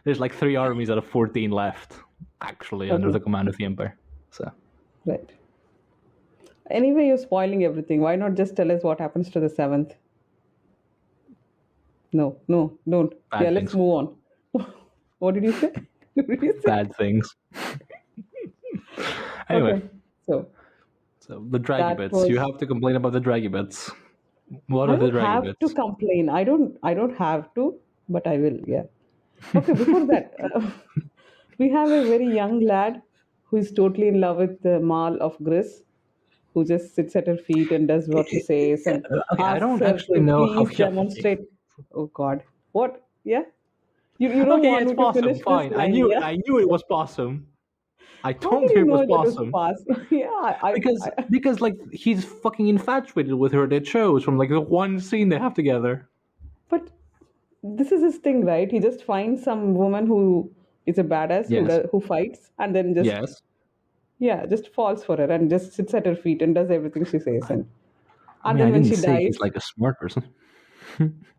Speaker 1: there's like 3 armies out of 14 left, actually, under the command of the Empire. So
Speaker 2: Right. Anyway, you're spoiling everything. Why not just tell us what happens to the 7th? No, don't.
Speaker 1: Bad
Speaker 2: Yeah, let's
Speaker 1: things.
Speaker 2: move on. What did you say? What did you say?
Speaker 1: Bad things. Anyway,
Speaker 2: Okay.
Speaker 1: so the draggy
Speaker 2: That
Speaker 1: bits.
Speaker 2: was.
Speaker 1: You have to complain about the draggy bits. What
Speaker 2: I
Speaker 1: are the
Speaker 2: don't
Speaker 1: draggy
Speaker 2: have to
Speaker 1: bits?
Speaker 2: complain. I don't have to, but I will. Yeah. Okay. Before that, we have a very young lad who is totally in love with the Mal of Gris, who just sits at her feet and does what she says and
Speaker 1: Okay, I
Speaker 2: asks
Speaker 1: don't
Speaker 2: her
Speaker 1: actually
Speaker 2: to
Speaker 1: know how
Speaker 2: please
Speaker 1: young.
Speaker 2: demonstrate. Oh God. What? Yeah. You don't
Speaker 1: Okay, yeah,
Speaker 2: want
Speaker 1: it's
Speaker 2: me to
Speaker 1: possum.
Speaker 2: finish this
Speaker 1: Fine.
Speaker 2: line, yeah?
Speaker 1: I knew it was possum. I
Speaker 2: How
Speaker 1: told
Speaker 2: did
Speaker 1: you
Speaker 2: you
Speaker 1: it was
Speaker 2: know that was
Speaker 1: possum.
Speaker 2: past? Yeah,
Speaker 1: Because like he's fucking infatuated with her. It shows from like the one scene they have together.
Speaker 2: but this is his thing, right? He just finds some woman who is a badass
Speaker 1: Yes.
Speaker 2: who fights, and then just
Speaker 1: Yes.
Speaker 2: Yeah, just falls for her and just sits at her feet and does everything she says. And
Speaker 1: I
Speaker 2: and
Speaker 1: mean, I
Speaker 2: then when
Speaker 1: didn't
Speaker 2: she
Speaker 1: say he's
Speaker 2: dies,
Speaker 1: like a smart person.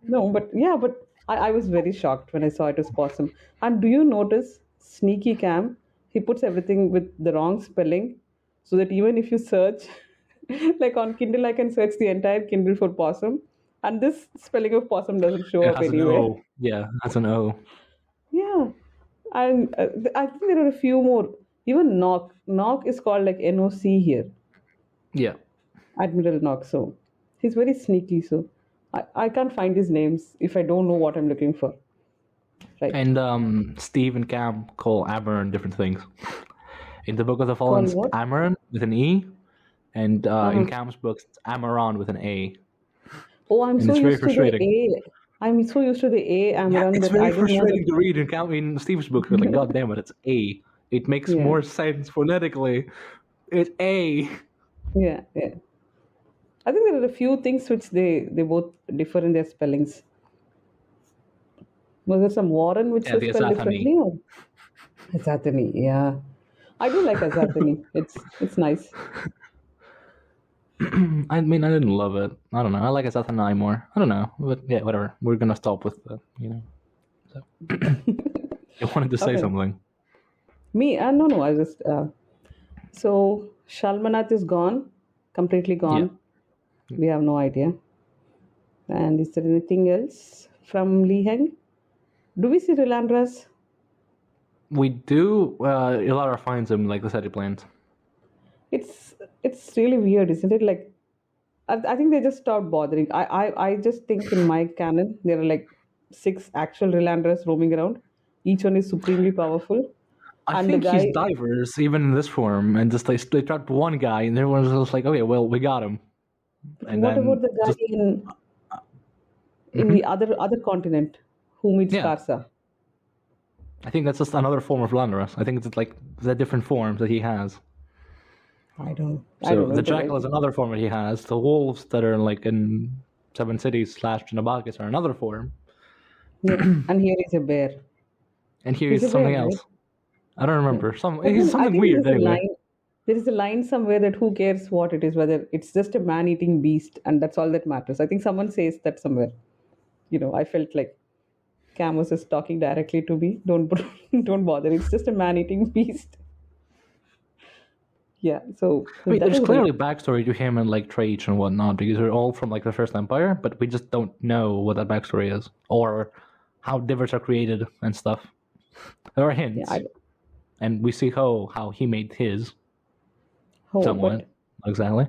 Speaker 2: no, but yeah, but I was very shocked when I saw it was Possum. And do you notice sneaky Cam? He puts everything with the wrong spelling, so that even if you search, like on Kindle, I can search the entire Kindle for Possum, and this spelling of Possum doesn't show
Speaker 1: It
Speaker 2: up
Speaker 1: has an
Speaker 2: anywhere.
Speaker 1: O. Yeah, that's an O.
Speaker 2: Yeah, and I think there are a few more. Even Knock, Knock is called like NOC here,
Speaker 1: Yeah.
Speaker 2: Admiral Knock. So he's very sneaky. So I can't find his names if I don't know what I'm looking for. Right.
Speaker 1: And Steve and Cam call Amaran different things. In the Book of the Fallen,
Speaker 2: Call
Speaker 1: it's
Speaker 2: what?
Speaker 1: Amaran with an E, and in
Speaker 2: Uh-huh.
Speaker 1: Cam's books, it's Amaran with an A,
Speaker 2: Oh, I'm
Speaker 1: and
Speaker 2: so
Speaker 1: it's very
Speaker 2: used to the
Speaker 1: frustrating.
Speaker 2: A. I'm so used to the A
Speaker 1: Yeah,
Speaker 2: Amaran
Speaker 1: it's
Speaker 2: that I
Speaker 1: very
Speaker 2: didn't know
Speaker 1: frustrating
Speaker 2: that.
Speaker 1: to read in Steve's book. You're like, God damn it, it's A. It makes
Speaker 2: Yeah,
Speaker 1: more sense phonetically. It's A.
Speaker 2: yeah, yeah. I think there are a few things which they both differ in their spellings. Was there some Warren which
Speaker 1: Yeah,
Speaker 2: was
Speaker 1: the
Speaker 2: spelled
Speaker 1: Azathani.
Speaker 2: differently? Or Azathani, yeah. I do like Azathani. It's nice.
Speaker 1: I mean, I didn't love it. I don't know. I like Azathani more. I don't know, but yeah, whatever. We're gonna stop with the, So. I wanted to say
Speaker 2: Okay.
Speaker 1: something.
Speaker 2: Me? No. I just so Shalmanath is gone, completely
Speaker 1: Yeah.
Speaker 2: gone. We have no idea. And is there anything else from Lee Heng? Do we see Rilandras?
Speaker 1: We do. Ilara finds him like the city plant.
Speaker 2: It's really weird, isn't it? Like I think they just stopped bothering. I just think in my canon there are like 6 actual Rilandras roaming around. Each one is supremely powerful,
Speaker 1: I
Speaker 2: and the
Speaker 1: think he's
Speaker 2: guy.
Speaker 1: diverse, even in this form, and just they trapped one guy, and everyone's just like, okay, well, we got him, and
Speaker 2: What about
Speaker 1: then
Speaker 2: the guy
Speaker 1: just
Speaker 2: in the other continent who meets
Speaker 1: yeah,
Speaker 2: Karsa?
Speaker 1: I think that's just another form of Landorus. I think it's like the different forms that he has.
Speaker 2: I don't
Speaker 1: So
Speaker 2: know.
Speaker 1: the jackal is another form that he has. The wolves that are like in Seven Cities / Chinabakis are another form,
Speaker 2: Yeah, and here is a bear.
Speaker 1: and here
Speaker 2: He's
Speaker 1: is
Speaker 2: a bear,
Speaker 1: something
Speaker 2: right?
Speaker 1: else. I don't
Speaker 2: Yeah.
Speaker 1: remember. He's
Speaker 2: I
Speaker 1: something
Speaker 2: think there
Speaker 1: weird
Speaker 2: is a
Speaker 1: anyway.
Speaker 2: line. There is a line somewhere that who cares what it is, whether it's just a man-eating beast, and that's all that matters. I think someone says that somewhere. I felt like Cam was just talking directly to me. Don't don't bother. It's just a man-eating beast. Yeah. So
Speaker 1: I mean,
Speaker 2: that
Speaker 1: there's
Speaker 2: was very.
Speaker 1: clearly backstory to him and like traits and whatnot because they're all from like the First Empire, but we just don't know what that backstory is or how divers are created and stuff. There are
Speaker 2: Yeah.
Speaker 1: hints, and we see how he made his somewhat,
Speaker 2: But
Speaker 1: not exactly.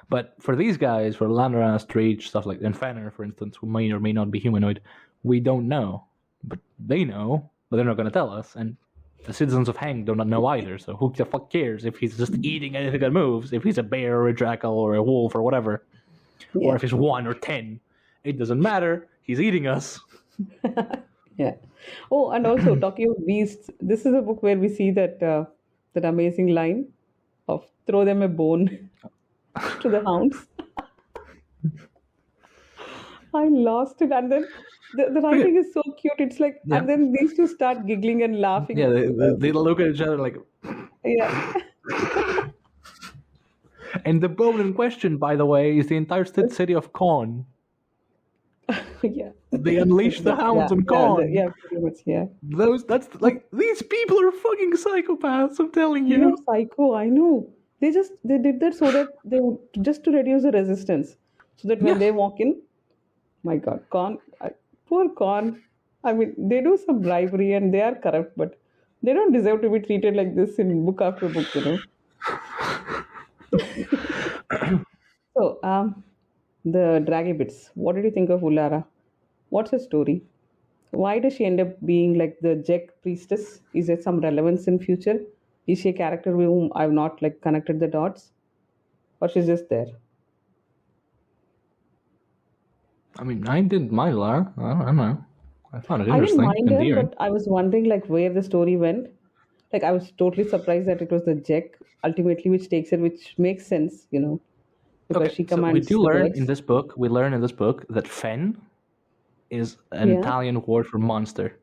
Speaker 1: But for these guys, for Landras, Treach, stuff like and Fenner, for instance, who may or may not be humanoid, we don't know, but they know, but they're not going to tell us, and the citizens of Hang do not know either. So who the fuck cares if he's just eating anything that moves? If he's a bear or a jackal or a wolf or whatever, or
Speaker 2: yeah,
Speaker 1: if he's 1 or 10, it doesn't matter. He's eating us.
Speaker 2: yeah. Oh, and also talking of beasts, this is a book where we see that amazing line of throw them a bone to the hounds. I lost it, and then the
Speaker 1: Yeah,
Speaker 2: writing is so cute. It's like,
Speaker 1: yeah,
Speaker 2: and then these two start giggling and
Speaker 1: yeah.
Speaker 2: laughing.
Speaker 1: They look at each other like.
Speaker 2: Yeah,
Speaker 1: And the bone in question, by the way, is the entire city of Korn.
Speaker 2: yeah,
Speaker 1: They unleash the hounds on Korn.
Speaker 2: yeah, pretty much, yeah.
Speaker 1: That's like these people are fucking psychopaths. I'm telling
Speaker 2: They are
Speaker 1: you.
Speaker 2: psycho. I know. They did that so that they would, just to reduce the resistance, so that when
Speaker 1: Yeah,
Speaker 2: they walk in, my God, poor Con. I mean, they do some bribery and they are corrupt, but they don't deserve to be treated like this in book after book. So, the Draggy bits. What did you think of Ulara? What's her story? Why does she end up being like the Jack priestess? Is there some relevance in future? Is she a character with whom I've not like connected the dots, or she's just there?
Speaker 1: I mean, I didn't mind Lara. I don't know. I found it
Speaker 2: I didn't
Speaker 1: interesting,
Speaker 2: mind her,
Speaker 1: endearing.
Speaker 2: but I was wondering like where the story went. Like I was totally surprised that it was the Jack ultimately which takes her, which makes sense, because
Speaker 1: Okay,
Speaker 2: she
Speaker 1: so we
Speaker 2: commands
Speaker 1: do
Speaker 2: the
Speaker 1: learn in
Speaker 2: birds.
Speaker 1: this book. We learn in this book that Fen is an
Speaker 2: Yeah,
Speaker 1: Italian word for monster.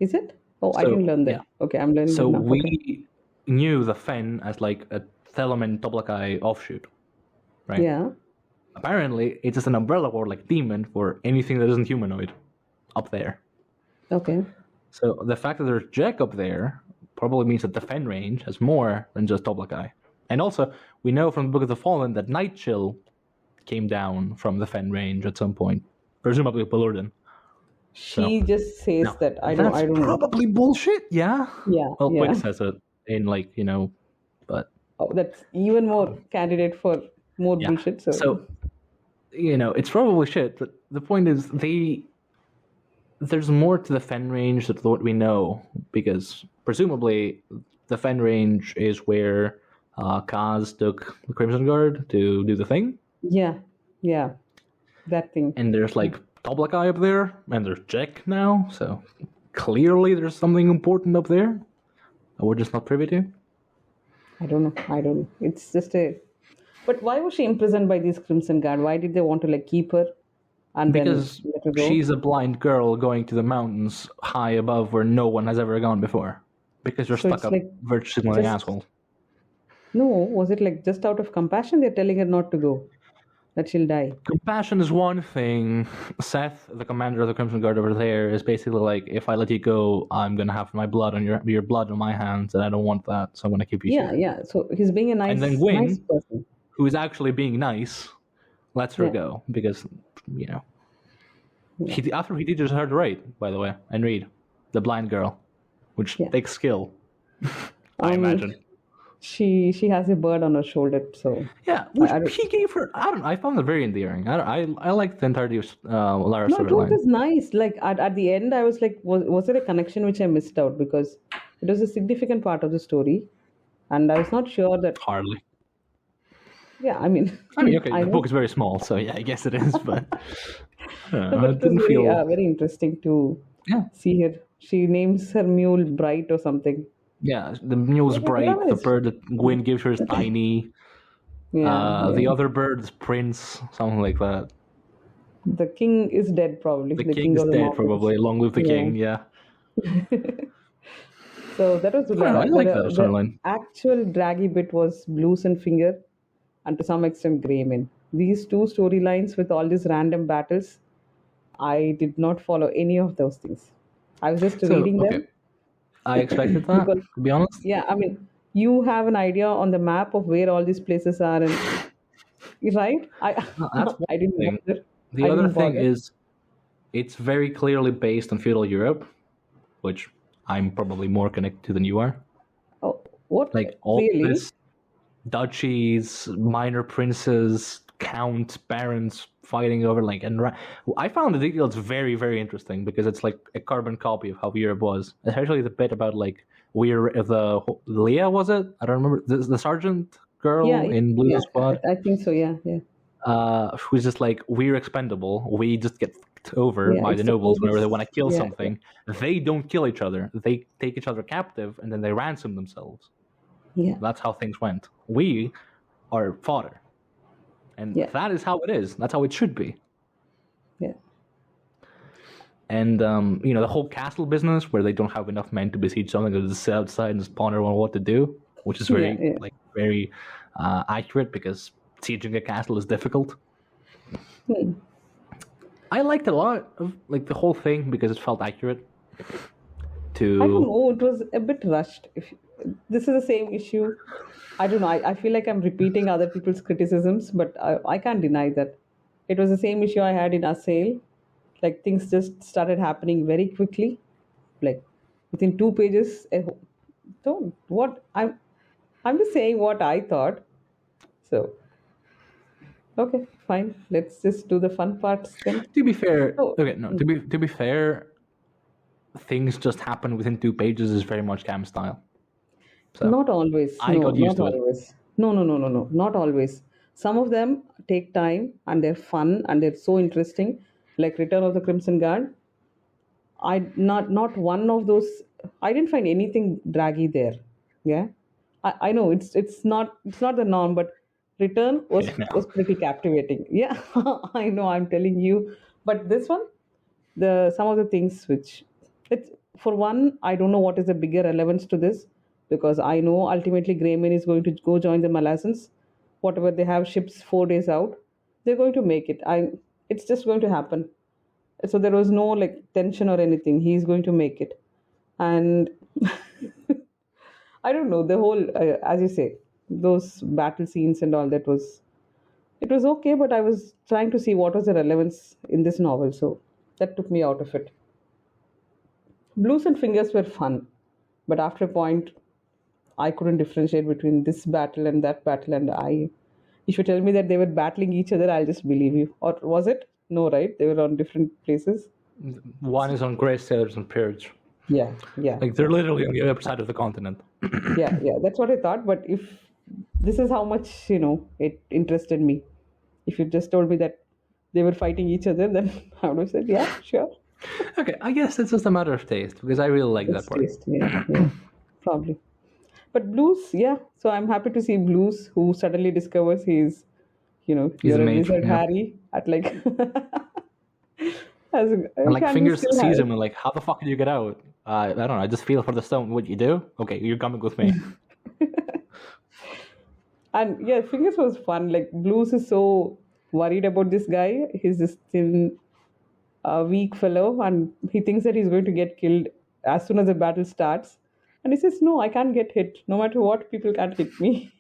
Speaker 2: is it? Oh, I
Speaker 1: So
Speaker 2: didn't learn
Speaker 1: yeah,
Speaker 2: that. Okay, I'm learning
Speaker 1: so
Speaker 2: that now. Okay.
Speaker 1: knew the Fen as like a Thelamin Toblaki offshoot, right?
Speaker 2: Yeah.
Speaker 1: Apparently, it's just an umbrella word like demon for anything that isn't humanoid up there.
Speaker 2: Okay.
Speaker 1: So the fact that there's Jack up there probably means that the Fen range has more than just Toblaki. And also, we know from the Book of the Fallen that Night Chill came down from the Fen range at some point, presumably Pelurden.
Speaker 2: She just says
Speaker 1: No,
Speaker 2: that. I
Speaker 1: that's
Speaker 2: don't know.
Speaker 1: probably bullshit. Yeah.
Speaker 2: Yeah.
Speaker 1: Well,
Speaker 2: Yeah.
Speaker 1: Quick says it in like but
Speaker 2: Oh, that's even more candidate for more
Speaker 1: yeah.
Speaker 2: bullshit.
Speaker 1: So it's probably shit. But the point is, there's more to the Fen range than what we know, because presumably the Fen range is where Kaz took the Crimson Guard to do the thing.
Speaker 2: yeah, that thing.
Speaker 1: And there's like Toblaki up there, and there's Jack now, so clearly there's something important up there that we're just not privy to.
Speaker 2: I don't know. It's just But why was she imprisoned by these Crimson Guard? Why did they want to like keep her and
Speaker 1: Because
Speaker 2: then let her go?
Speaker 1: she's a blind girl going to the mountains high above where no one has ever gone before. Because you're
Speaker 2: So
Speaker 1: stuck
Speaker 2: it's
Speaker 1: up
Speaker 2: like
Speaker 1: virtually
Speaker 2: just-
Speaker 1: asshole.
Speaker 2: No, was it like just out of compassion they're telling her not to go, that she'll die?
Speaker 1: Compassion is one thing. Seth, the commander of the Crimson Guard over there, is basically like, if I let you go, I'm gonna have my blood on your blood on my hands, and I don't want that, so I'm gonna keep you here.
Speaker 2: Yeah. So he's being a
Speaker 1: And then Gwyn,
Speaker 2: nice person.
Speaker 1: who is actually being nice, lets her
Speaker 2: Yeah.
Speaker 1: go because after he teaches her to write, by the way, and read, the blind girl, which
Speaker 2: Yeah.
Speaker 1: takes skill, I imagine.
Speaker 2: She has a bird on her shoulder, so
Speaker 1: Yeah, which
Speaker 2: I don't-
Speaker 1: he gave her. I found it very endearing. I liked the entirety of Lara's
Speaker 2: no, it
Speaker 1: storyline.
Speaker 2: was nice. Like at the end, I was like, was there a connection which I missed out, because it was a significant part of the story, and I was not sure that.
Speaker 1: Hardly.
Speaker 2: Yeah, I mean,
Speaker 1: Okay,
Speaker 2: I
Speaker 1: the
Speaker 2: know.
Speaker 1: book is very small, so yeah, I guess it is, but
Speaker 2: No, but
Speaker 1: it
Speaker 2: it
Speaker 1: didn't
Speaker 2: was very,
Speaker 1: feel.
Speaker 2: very interesting to
Speaker 1: Yeah.
Speaker 2: see her. She names her mule Bright or something.
Speaker 1: Yeah, the mule's
Speaker 2: Yeah,
Speaker 1: bright. The
Speaker 2: nice.
Speaker 1: bird that Gwyn gives her is tiny.
Speaker 2: Yeah,
Speaker 1: The
Speaker 2: yeah.
Speaker 1: other bird is Prince, something like that.
Speaker 2: The king is dead, probably.
Speaker 1: The
Speaker 2: king
Speaker 1: king's
Speaker 2: of the
Speaker 1: dead,
Speaker 2: mountains.
Speaker 1: probably. Long live the
Speaker 2: Yeah.
Speaker 1: king. Yeah.
Speaker 2: So that was
Speaker 1: I like that storyline.
Speaker 2: actual draggy bit was Blues and Finger, and to some extent Greyman. These two storylines with all these random battles, I did not follow any of those things. I was just reading them.
Speaker 1: I expected that,
Speaker 2: Because-
Speaker 1: to be honest.
Speaker 2: Yeah, I mean, you have an idea on the map of where all these places are, and right?
Speaker 1: No, that's one
Speaker 2: I didn't
Speaker 1: thing.
Speaker 2: bother.
Speaker 1: The
Speaker 2: I
Speaker 1: other
Speaker 2: didn't
Speaker 1: thing
Speaker 2: bother.
Speaker 1: is, it's very clearly based on feudal Europe, which I'm probably more connected to than you are.
Speaker 2: Oh, what?
Speaker 1: Like all
Speaker 2: Really?
Speaker 1: this duchies, minor princes, counts, barons fighting over I found the details very, very interesting because it's like a carbon copy of how Europe was. Especially the bit about like Leah, was it? I don't remember the sergeant girl
Speaker 2: Yeah,
Speaker 1: in Blues
Speaker 2: yeah,
Speaker 1: Squad.
Speaker 2: I think so. Yeah.
Speaker 1: Who's just like, we're expendable. We just get fucked over
Speaker 2: Yeah,
Speaker 1: by the
Speaker 2: it's
Speaker 1: nobles
Speaker 2: always-
Speaker 1: whenever they want to kill
Speaker 2: yeah,
Speaker 1: something. They don't kill each other. They take each other captive and then they ransom themselves.
Speaker 2: Yeah.
Speaker 1: That's how things went. We are fodder. And
Speaker 2: Yeah.
Speaker 1: that is how it is. That's how it should be.
Speaker 2: Yeah.
Speaker 1: And the whole castle business where they don't have enough men to besiege something, they just sit outside and just ponder on what to do, which is very accurate because sieging a castle is difficult.
Speaker 2: Hmm.
Speaker 1: I liked a lot of like the whole thing because it felt accurate.
Speaker 2: I don't know. It was a bit rushed. This is the same issue. I don't know. I feel like I'm repeating other people's criticisms, but I can't deny that it was the same issue I had in Assail. Like things just started happening very quickly, like within 2 pages. So what I'm just saying what I thought. So okay, fine. Let's just do the fun parts then.
Speaker 1: To be fair,
Speaker 2: Oh.
Speaker 1: To be fair, things just happen within 2 pages is very much Cam style. So
Speaker 2: Not always.
Speaker 1: I
Speaker 2: No,
Speaker 1: got used
Speaker 2: not
Speaker 1: to it.
Speaker 2: always. No. Not always. Some of them take time and they're fun and they're so interesting, like Return of the Crimson Guard. Not one of those. I didn't find anything draggy there. Yeah, I know it's not the norm, but Return was
Speaker 1: Yeah, no.
Speaker 2: was pretty captivating. Yeah, I know. I'm telling you, but this one, some of the things which it's for one, I don't know what is the bigger relevance to this. because I know ultimately Greyman is going to go join the Malazans. Whatever they have ships 4 days out, they're going to make it. It's just going to happen. So there was no like tension or anything. He's going to make it, and I don't know, the whole as you say, those battle scenes and all that was, it was okay, but I was trying to see what was the relevance in this novel, so that took me out of it. Blues and Fingers were fun, but after a point, I couldn't differentiate between this battle and that battle, and if you tell me that they were battling each other, I'll just believe you. Or was it? No, right? They were on different places.
Speaker 1: One is on Grace, the other is on Purge.
Speaker 2: Yeah, yeah.
Speaker 1: Like they're literally on the other side of the continent.
Speaker 2: Yeah, that's what I thought. But if this is how much, it interested me. If you just told me that they were fighting each other, then I would have said, yeah, sure.
Speaker 1: Okay, I guess it's just a matter of taste because I really like that part.
Speaker 2: Taste, yeah, probably. But Blues, yeah. So I'm happy to see Blues, who suddenly discovers he's you're a
Speaker 1: mage,
Speaker 2: wizard,
Speaker 1: yeah.
Speaker 2: Harry, at like.
Speaker 1: And like Fingers sees him and like, how the fuck did you get out? I don't know. I just feel for the stone. What you do? Okay, you're coming with me.
Speaker 2: And yeah, Fingers was fun. Like Blues is so worried about this guy. He's this thin, weak fellow, and he thinks that he's going to get killed as soon as the battle starts. And he says, "No, I can't get hit. No matter what, people can't hit me."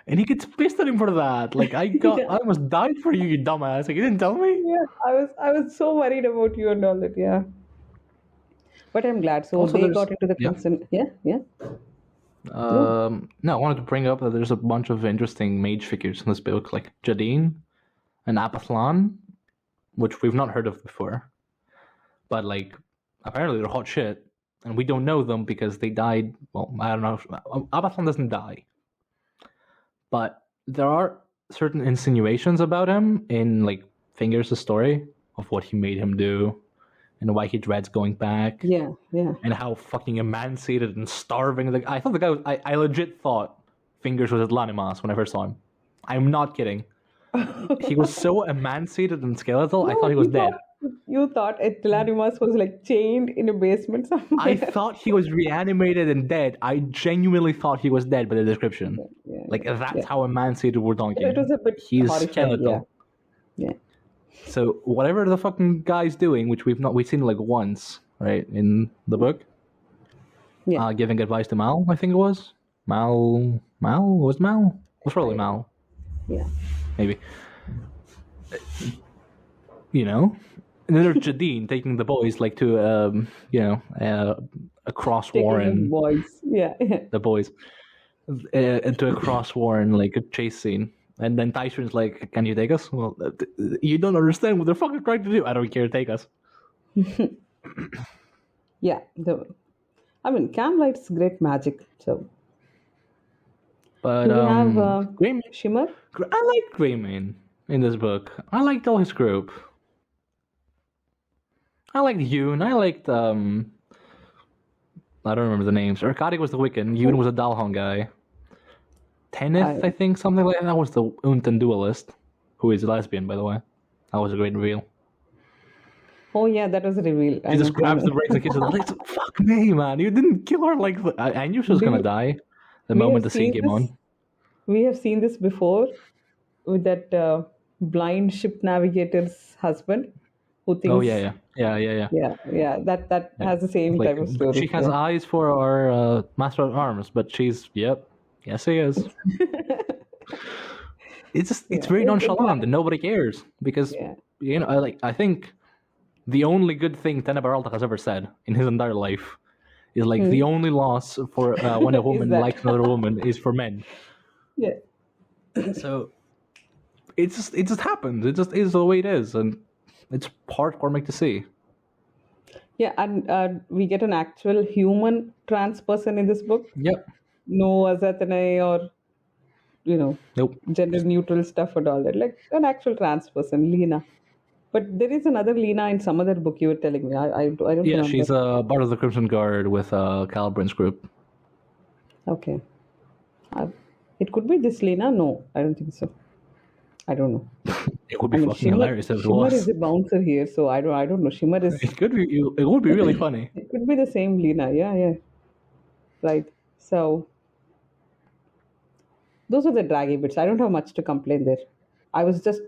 Speaker 1: And he gets pissed at him for that. Like I almost died for you, you dumbass. Like you didn't tell me.
Speaker 2: Yeah, I was so worried about you and all that. Yeah, but I'm glad. So
Speaker 1: Also,
Speaker 2: they got into the consent. Yeah.
Speaker 1: No, I wanted to bring up that there's a bunch of interesting mage figures in this book, like Jadine and Apathlon, which we've not heard of before. But like, apparently they're hot shit, and we don't know them because they died. Well, I don't know. Apathlon doesn't die, but there are certain insinuations about him in like Fingers' story of what he made him do and why he dreads going back.
Speaker 2: Yeah.
Speaker 1: And how fucking emancipated and starving. Like I thought the guy was. I legit thought Fingers was at Lanimas when I first saw him. I'm not kidding. He was so emancipated and skeletal. I thought he was dead.
Speaker 2: You thought Lanimas was like chained in a basement somewhere.
Speaker 1: I thought he was reanimated and dead. I genuinely thought he was dead by the description. Like that's how emancipated we're talking.
Speaker 2: It was a bit
Speaker 1: He's
Speaker 2: horrifying,
Speaker 1: skeletal.
Speaker 2: Yeah.
Speaker 1: So whatever the fucking guy's doing, which we've seen like once, right, in the book.
Speaker 2: Yeah.
Speaker 1: Giving advice to Mal, I think it was. Mal? Was Mal? It was probably Mal.
Speaker 2: Yeah.
Speaker 1: Maybe. And then there's Jadine taking the boys like to a cross warren.
Speaker 2: Boys. Yeah.
Speaker 1: The boys into a cross warren like a chase scene. And then Tyson's like, "Can you take us?" Well, you don't understand what they're fucking trying to do. I don't care. Take us.
Speaker 2: Yeah. Cam Light's great magic. So.
Speaker 1: But
Speaker 2: Do we have
Speaker 1: Greyman,
Speaker 2: Shimmer?
Speaker 1: I liked Greyman in this book. I liked all his group. I liked Yoon. I liked I don't remember the names. Arkady was the Wiccan. Yoon was a Dalhong guy. Teneth, I think, something like that. That was the Unten duelist, who is a lesbian, by the way. That was a great reveal.
Speaker 2: Oh yeah, that was a reveal.
Speaker 1: She just grabs the brains and kisses her. Like, fuck me, man! You didn't kill her. Like I knew she was gonna die the moment the scene came on.
Speaker 2: We have seen this before with that blind ship navigator's husband, who thinks.
Speaker 1: Oh yeah.
Speaker 2: Yeah. That has the same type of story.
Speaker 1: She has eyes for our master of arms, but she's yes, he is. It's very nonchalant and nobody cares because I think the only good thing Tena Baralta has ever said in his entire life is like the only loss for when a woman likes another woman is for men.
Speaker 2: Yeah.
Speaker 1: So it just happens. It just is the way it is, and it's heartwarming to see.
Speaker 2: Yeah, and we get an actual human trans person in this book.
Speaker 1: Yep.
Speaker 2: No Azathanai or
Speaker 1: Nope.
Speaker 2: gender neutral stuff and all that. Like an actual trans person, Lena. But there is another Lena in some other book you were telling me. I don't
Speaker 1: Yeah,
Speaker 2: remember.
Speaker 1: she's a part of the Crimson Guard with Calibran's group.
Speaker 2: Okay. It could be this Lena? No, I don't think so. I don't know.
Speaker 1: It would be fucking hilarious if it
Speaker 2: Shimmer
Speaker 1: was.
Speaker 2: is a bouncer here, so I don't know. Shimmer is.
Speaker 1: It could be. It would be really funny.
Speaker 2: It could be the same Lena. Yeah. Right. So those are the draggy bits. I don't have much to complain there. I was just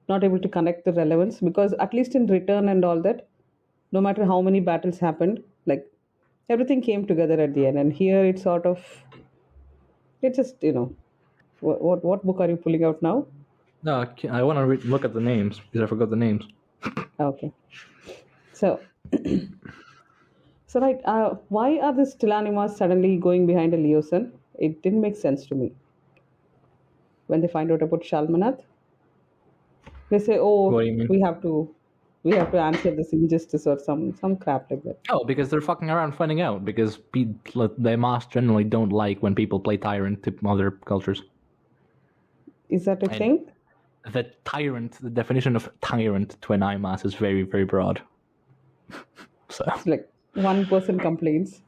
Speaker 2: not able to connect the relevance because at least in return and all that, no matter how many battles happened, like everything came together at the end. And here it's sort of, it just, what book are you pulling out now?
Speaker 1: No, I want to look at the names because I forgot the names.
Speaker 2: Okay. So, so right, why are the Stilanimas suddenly going behind a Leosin? It didn't make sense to me. When they find out about Shalmanath, they say,
Speaker 1: What
Speaker 2: "Oh,
Speaker 1: do you mean?
Speaker 2: we have to answer this injustice or some crap like that."
Speaker 1: Oh, because they're fucking around finding out. Because the Mas generally don't like when people play tyrant to other cultures.
Speaker 2: Is that a
Speaker 1: And
Speaker 2: thing?
Speaker 1: The definition of tyrant to an IMAS is very, very broad. So
Speaker 2: It's like one person complains.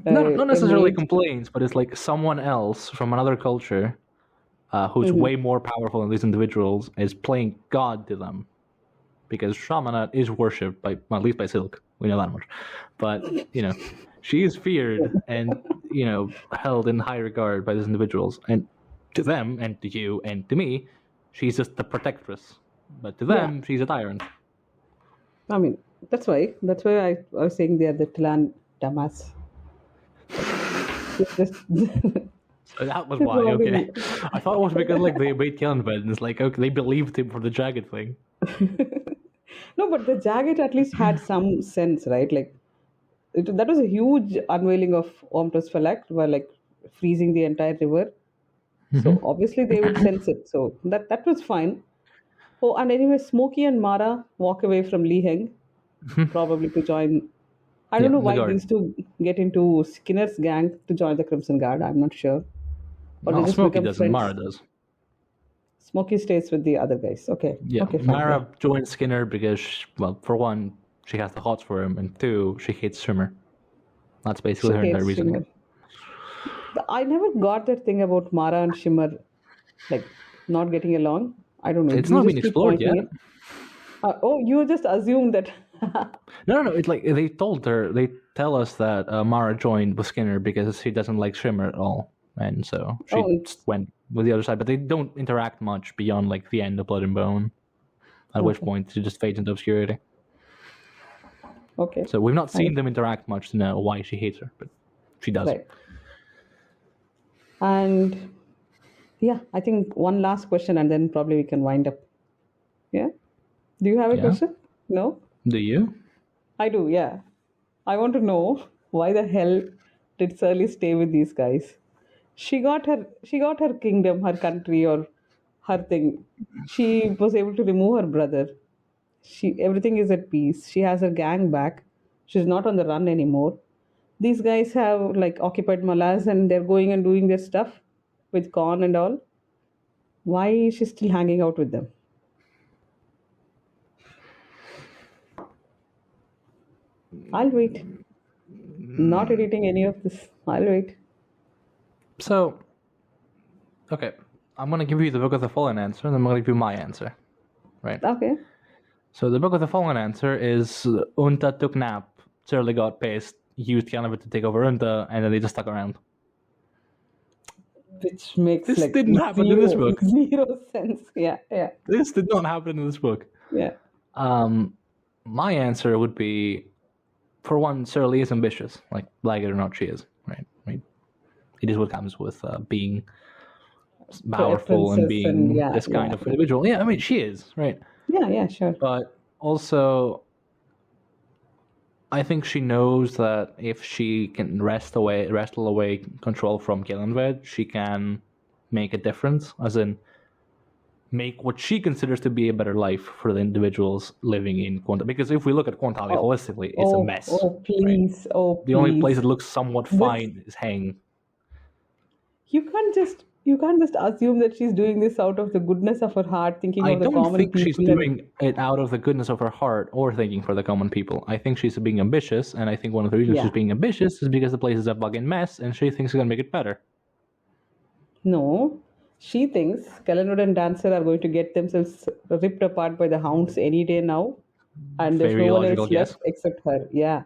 Speaker 1: not necessarily
Speaker 2: Mage-
Speaker 1: complains, but it's like someone else from another culture who's way more powerful than these individuals is playing God to them. Because Shamanat is worshipped by, well, at least by Silk. We know that much. But, she is feared and, held in high regard by these individuals. And to them, and to you, and to me, she's just the protectress. But to them, she's a tyrant.
Speaker 2: I mean, that's why I was saying they are the Tilan Damas.
Speaker 1: That was why, okay. I thought it was because, they obeyed Kellanved, and it's like, okay, they believed him for the jagged thing.
Speaker 2: No, but the jagged at least had some sense, right? Like that was a huge unveiling of Omtos Falak, were freezing the entire river. So obviously they would sense it. So that was fine. Oh, and anyway, Smokey and Mara walk away from Lee Heng, probably to join. I don't know
Speaker 1: the
Speaker 2: why
Speaker 1: guard.
Speaker 2: these two get into Skinner's gang to join the Crimson Guard. I'm not sure. Or they
Speaker 1: No,
Speaker 2: just
Speaker 1: Smokey
Speaker 2: become
Speaker 1: doesn't,
Speaker 2: friends.
Speaker 1: Mara does.
Speaker 2: Smokey stays with the other guys. Okay.
Speaker 1: Yeah,
Speaker 2: Okay. Fine.
Speaker 1: Mara joined Skinner because, for one, she has the hots for him, and two, she hates Shimmer. That's basically her
Speaker 2: She
Speaker 1: entire
Speaker 2: hates
Speaker 1: reasoning.
Speaker 2: Shimmer. I never got that thing about Mara and Shimmer, not getting along. I don't know.
Speaker 1: It's
Speaker 2: You
Speaker 1: not
Speaker 2: just
Speaker 1: been
Speaker 2: keep
Speaker 1: explored
Speaker 2: pointing
Speaker 1: yet.
Speaker 2: it. You just assume that.
Speaker 1: No. It's like they tell us that Mara joined with Skinner because she doesn't like Shimmer at all, and so she just went with the other side. But they don't interact much beyond the end of Blood and Bone, at which point she just fades into obscurity.
Speaker 2: Okay.
Speaker 1: So we've not seen them interact much to know why she hates her, but she does.
Speaker 2: Right. And yeah, I think one last question, and then probably we can wind up. Yeah. Do you have a question? No.
Speaker 1: Do you?
Speaker 2: I do. Yeah. I want to know why the hell did Surly stay with these guys? She got her kingdom, her country, or her thing. She was able to remove her brother. Everything is at peace. She has her gang back. She's not on the run anymore. These guys have occupied Malaz and they're going and doing their stuff with Khan and all. Why is she still hanging out with them? I'll wait. Not editing any of this. I'll wait.
Speaker 1: So, okay, I'm gonna give you the Book of the Fallen answer, and I'm gonna give you my answer, right?
Speaker 2: Okay.
Speaker 1: So the Book of the Fallen answer is Unta took nap, Surly got pissed, used Kellanved to take over Unta, and then they just stuck around.
Speaker 2: Which makes
Speaker 1: This didn't happen in this book.
Speaker 2: Zero sense. Yeah.
Speaker 1: This did not happen in this book.
Speaker 2: Yeah.
Speaker 1: My answer would be, for one, Surly is ambitious. Like it or not, she is, right? It is what comes with being powerful and being this kind of individual. Yeah, she is, right?
Speaker 2: Yeah, sure.
Speaker 1: But also, I think she knows that if she can wrestle away control from Kellanved, she can make a difference, as in make what she considers to be a better life for the individuals living in Quanta. Because if we look at Quantali holistically, it's a mess.
Speaker 2: Oh, please.
Speaker 1: Right?
Speaker 2: Oh, please.
Speaker 1: The only place that looks somewhat fine is Hang.
Speaker 2: You can't just assume that she's doing this out of the goodness of her heart, thinking of the common people.
Speaker 1: I don't think she's doing it out of the goodness of her heart or thinking for the common people. I think she's being ambitious, and I think one of the reasons she's being ambitious is because the place is a fucking mess, and she thinks she's gonna make it better.
Speaker 2: No, she thinks Kellanved and Dancer are going to get themselves ripped apart by the hounds any day now, and there's no one else left except her. Yeah,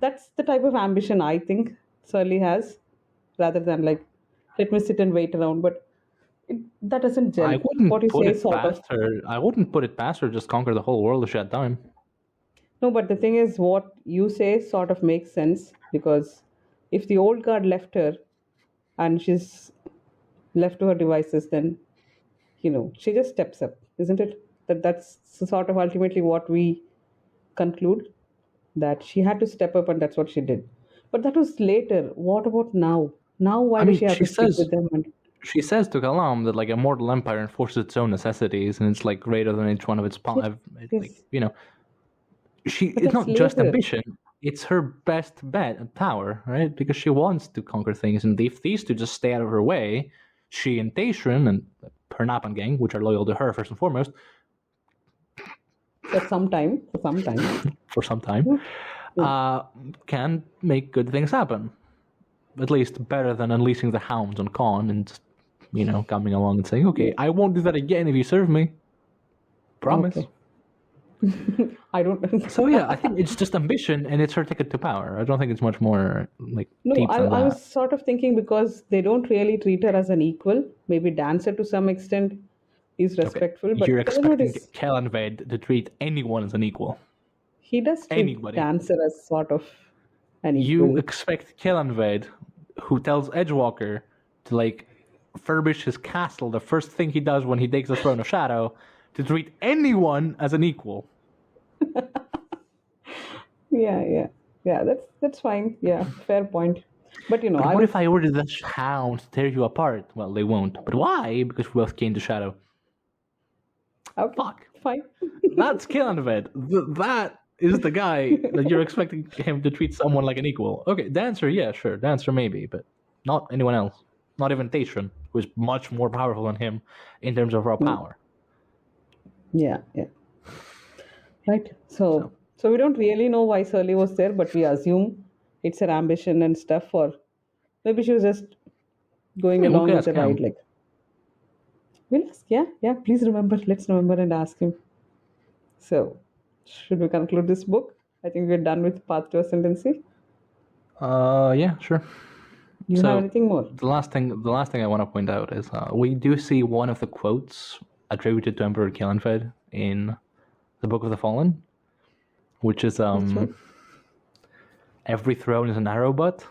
Speaker 2: that's the type of ambition I think Surly has, rather than like, let me sit and wait around. But that doesn't gel.
Speaker 1: I
Speaker 2: What
Speaker 1: wouldn't
Speaker 2: you
Speaker 1: put
Speaker 2: say,
Speaker 1: it
Speaker 2: sort of.
Speaker 1: past her. I wouldn't put it past her. Just conquer the whole world if she had time.
Speaker 2: No, but the thing is, what you say sort of makes sense because if the old guard left her and she's left to her devices, then she just steps up, isn't it? That's sort of ultimately what we conclude, that she had to step up and that's what she did. But that was later. What about now? Now, why
Speaker 1: I
Speaker 2: does
Speaker 1: mean,
Speaker 2: she have to stick with them? And
Speaker 1: she says to Kalam that like a mortal empire enforces its own necessities, and it's like greater than each one of its
Speaker 2: yes,
Speaker 1: like
Speaker 2: yes, but
Speaker 1: it's
Speaker 2: that's
Speaker 1: not just
Speaker 2: later.
Speaker 1: ambition. It's her best bet and power, right? Because she wants to conquer things, and if these two just stay out of her way, she and Taishran and her Napan gang, which are loyal to her first and foremost,
Speaker 2: For some time, for some time.
Speaker 1: for some time,
Speaker 2: Mm, mm.
Speaker 1: can make good things happen. At least better than unleashing the hounds on Khan and just, coming along and saying, "Okay, I won't do that again if you serve me. Promise."
Speaker 2: Okay. I don't.
Speaker 1: So yeah, I think it's just ambition, and it's her ticket to power. I don't think it's much more like
Speaker 2: No,
Speaker 1: deep than
Speaker 2: I
Speaker 1: that.
Speaker 2: was sort of thinking because they don't really treat her as an equal. Maybe Dancer to some extent is
Speaker 1: Okay,
Speaker 2: respectful,
Speaker 1: you're
Speaker 2: but Kellanved
Speaker 1: expecting
Speaker 2: is,
Speaker 1: Kellanved to treat anyone as an equal.
Speaker 2: he does treat
Speaker 1: Anybody.
Speaker 2: Dancer as sort of an
Speaker 1: You
Speaker 2: equal.
Speaker 1: expect Kellanved, who tells Edgewalker to like furbish his castle, the first thing he does when he takes the throne of shadow, to treat anyone as an equal.
Speaker 2: Yeah, yeah, yeah. That's fine. Yeah, fair point. But
Speaker 1: But
Speaker 2: I
Speaker 1: what
Speaker 2: was
Speaker 1: if I order the hound to tear you apart? Well, they won't. But why? Because we both came to shadow.
Speaker 2: okay.
Speaker 1: Fuck.
Speaker 2: Fine.
Speaker 1: That's Kellanved. That is the guy that you're expecting him to treat someone like an equal. Okay, Dancer, yeah, sure. Dancer, maybe, but not anyone else. Not even Taishran, who is much more powerful than him in terms of raw
Speaker 2: Mm,
Speaker 1: power.
Speaker 2: yeah, yeah. Right.
Speaker 1: So,
Speaker 2: So we don't really know why Surly was there, but we assume it's her ambition and stuff, or maybe she was just
Speaker 1: I
Speaker 2: going
Speaker 1: mean, we
Speaker 2: along
Speaker 1: could
Speaker 2: with the
Speaker 1: ask
Speaker 2: ride.
Speaker 1: him.
Speaker 2: Like, we'll ask. Yeah, yeah. Please remember. Let's remember and ask him. So, should we conclude this book? I think we're done with Path to Ascendancy.
Speaker 1: Yeah, sure.
Speaker 2: Do you have
Speaker 1: So
Speaker 2: anything more?
Speaker 1: the last thing I want to point out is we do see one of the quotes attributed to Emperor Kellanved in the Book of the Fallen, which is
Speaker 2: Which one?
Speaker 1: every throne is an arrow butt,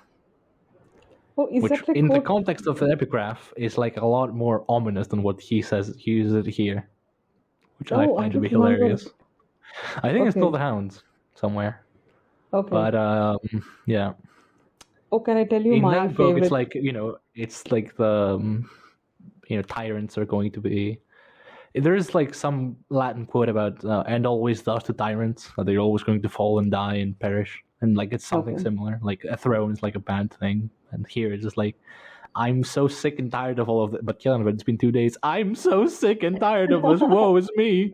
Speaker 2: Oh, is
Speaker 1: which
Speaker 2: that a
Speaker 1: in the
Speaker 2: quote?
Speaker 1: context of the epigraph is like a lot more ominous than what he says. He uses it here, which I
Speaker 2: Oh, I
Speaker 1: find to be
Speaker 2: don't remember.
Speaker 1: hilarious. I think it's still
Speaker 2: Okay.
Speaker 1: the hounds somewhere,
Speaker 2: Okay.
Speaker 1: but yeah.
Speaker 2: Oh, can I tell you
Speaker 1: In
Speaker 2: my
Speaker 1: that book, it's
Speaker 2: favorite?
Speaker 1: like it's like the tyrants are going to be. There's like some Latin quote about and always thus to tyrants that they're always going to fall and die and perish, and like it's something
Speaker 2: Okay.
Speaker 1: similar. Like a throne is like a bad thing, and here it's just like I'm so sick and tired of all of it. But Kellanved, it's been 2 days. I'm so sick and tired of this. Woe is me.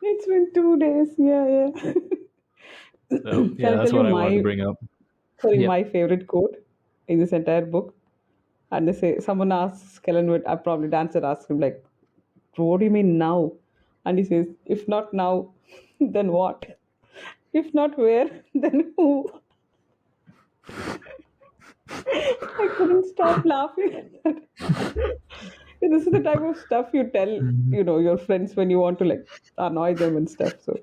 Speaker 2: It's been 2 days. Yeah, yeah.
Speaker 1: So
Speaker 2: Can
Speaker 1: yeah,
Speaker 2: I
Speaker 1: that's
Speaker 2: tell you
Speaker 1: what I wanted to
Speaker 2: my
Speaker 1: bring up.
Speaker 2: sorry,
Speaker 1: Yep.
Speaker 2: my favorite quote in this entire book? And they say someone asks Kellenwood, I probably Dancer asks him like, what do you mean now? And he says, if not now, then what? If not where, then who? I couldn't stop laughing at that. This is the type of stuff you tell, your friends when you want to like annoy them and stuff. So,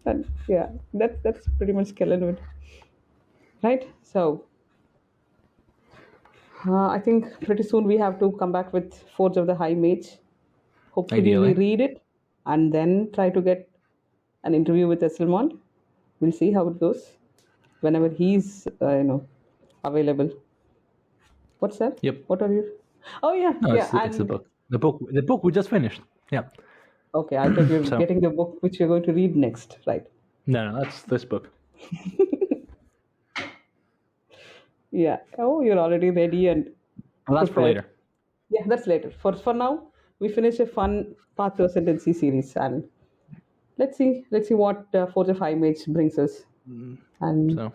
Speaker 2: and yeah, that's pretty much Kellenwood, right? So, I think pretty soon we have to come back with Forge of the High Mage. Hopefully, we
Speaker 1: Ideally.
Speaker 2: read it and then try to get an interview with Esslemont. We'll see how it goes whenever he's, available. What's that?
Speaker 1: Yep.
Speaker 2: What are you? Oh yeah,
Speaker 1: No,
Speaker 2: yeah.
Speaker 1: it's the
Speaker 2: And
Speaker 1: book. The book we just finished. Yeah.
Speaker 2: okay, I thought you're
Speaker 1: So
Speaker 2: getting the book which you're going to read next, right?
Speaker 1: no, that's this book.
Speaker 2: Yeah. Oh, you're already ready and
Speaker 1: Well, that's for
Speaker 2: prepared.
Speaker 1: later.
Speaker 2: Yeah, that's later. For now, we finish a fun Path to Ascendancy series, and let's see what Forge of High Mage brings us. And
Speaker 1: So,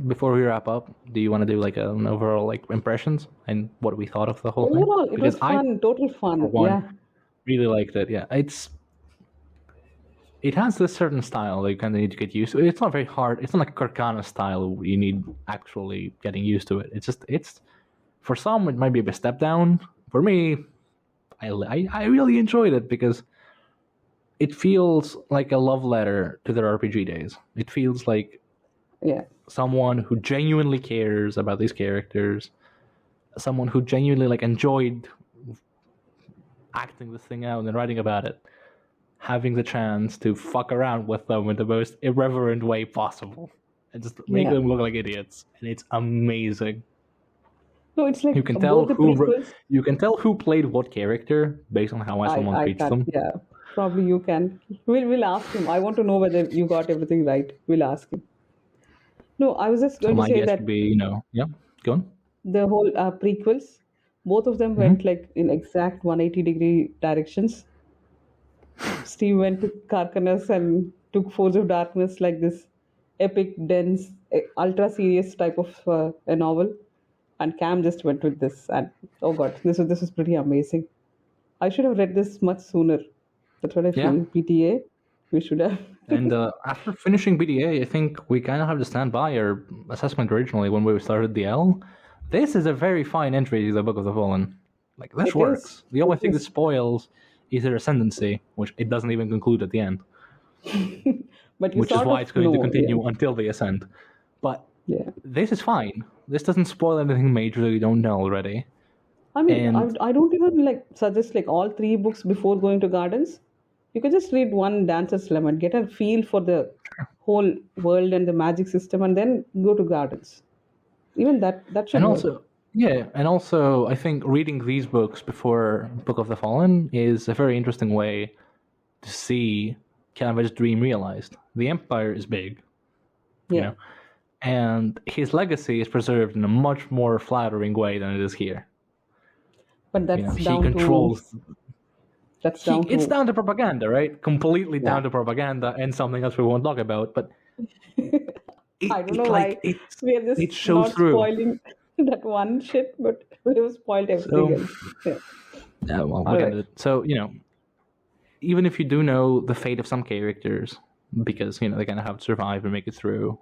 Speaker 1: before we wrap up, do you want to do like an overall like impressions and what we thought of the whole thing?
Speaker 2: overall, it was
Speaker 1: Because I,
Speaker 2: fun, total
Speaker 1: for
Speaker 2: fun.
Speaker 1: one,
Speaker 2: Yeah.
Speaker 1: really liked it. Yeah, it has this certain style that you kind of need to get used to. It's not very hard. It's not like Corcana style where you need actually getting used to it. It's for some it might be a bit step down. For me, I really enjoyed it because it feels like a love letter to their RPG days. It feels like someone who genuinely cares about these characters, someone who genuinely like enjoyed acting this thing out and writing about it, having the chance to fuck around with them in the most irreverent way possible and just make them look like idiots. And it's amazing.
Speaker 2: No, it's like
Speaker 1: you can tell who played what character based on how someone treats them.
Speaker 2: Yeah, probably you can. We'll ask him. I want to know whether you got everything right. We'll ask him. No, I was just going to say that
Speaker 1: go on.
Speaker 2: The whole prequels, both of them went like in exact 180-degree directions. Steve went to Carcanos and took Forge of Darkness, like this epic, dense, ultra serious type of a novel, and Cam just went with this. And oh god, this is pretty amazing. I should have read this much sooner. That's what I feel. PTA, we should have.
Speaker 1: And after finishing PTA, I think we kind of have to stand by our assessment originally when we started the L. This is a very fine entry to the Book of the Fallen. Like, this works. The only thing that spoils is their Ascendancy, which it doesn't even conclude at the end. Which is why it's going to continue until they ascend. But this is fine. This doesn't spoil anything major that you don't know already.
Speaker 2: I mean, I don't even suggest all 3 books before going to Gardens. You could just read one Dancer's Lament, get a feel for the whole world and the magic system, and then go to Gardens. Even that should work.
Speaker 1: And also, I think reading these books before Book of the Fallen is a very interesting way to see Kellanved's dream realized. The Empire is big, you know, and his legacy is preserved in a much more flattering way than it is here.
Speaker 2: But that's
Speaker 1: down he controls.
Speaker 2: It's
Speaker 1: down to propaganda, right? Completely down to propaganda and something else we won't talk about. But
Speaker 2: I don't know why we are just not spoiling that one shit, but we've spoiled everything else.
Speaker 1: We'll get it. So, even if you do know the fate of some characters, because, they kind of have to survive and make it through,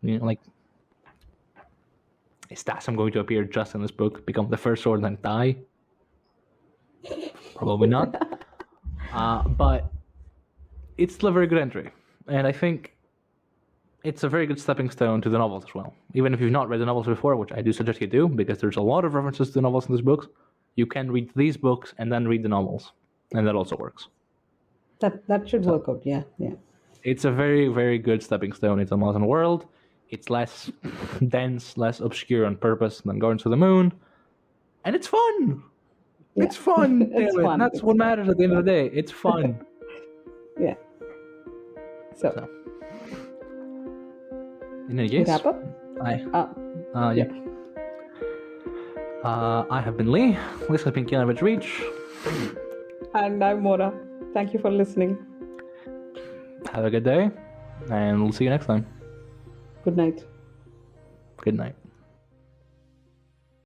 Speaker 1: is Dassam going to appear just in this book, become the first sword and then die? Probably not. But it's still a very good entry. And I think it's a very good stepping stone to the novels as well. Even if you've not read the novels before, which I do suggest you do, because there's a lot of references to the novels in these books, you can read these books and then read the novels. And that also works.
Speaker 2: That should work out, yeah.
Speaker 1: It's a very, very good stepping stone into the Malazan world. It's less dense, less obscure on purpose than Going to the Moon. And it's fun! Yeah. It's fun!
Speaker 2: It's fun.
Speaker 1: That's what matters at the end of the day. It's fun.
Speaker 2: Yeah. So.
Speaker 1: In any case,
Speaker 2: wrap up?
Speaker 1: I have been Lee. This has been Kellanved's Reach.
Speaker 2: And I'm Mora. Thank you for listening.
Speaker 1: Have a good day, and we'll see you next time.
Speaker 2: Good night.
Speaker 1: Good night.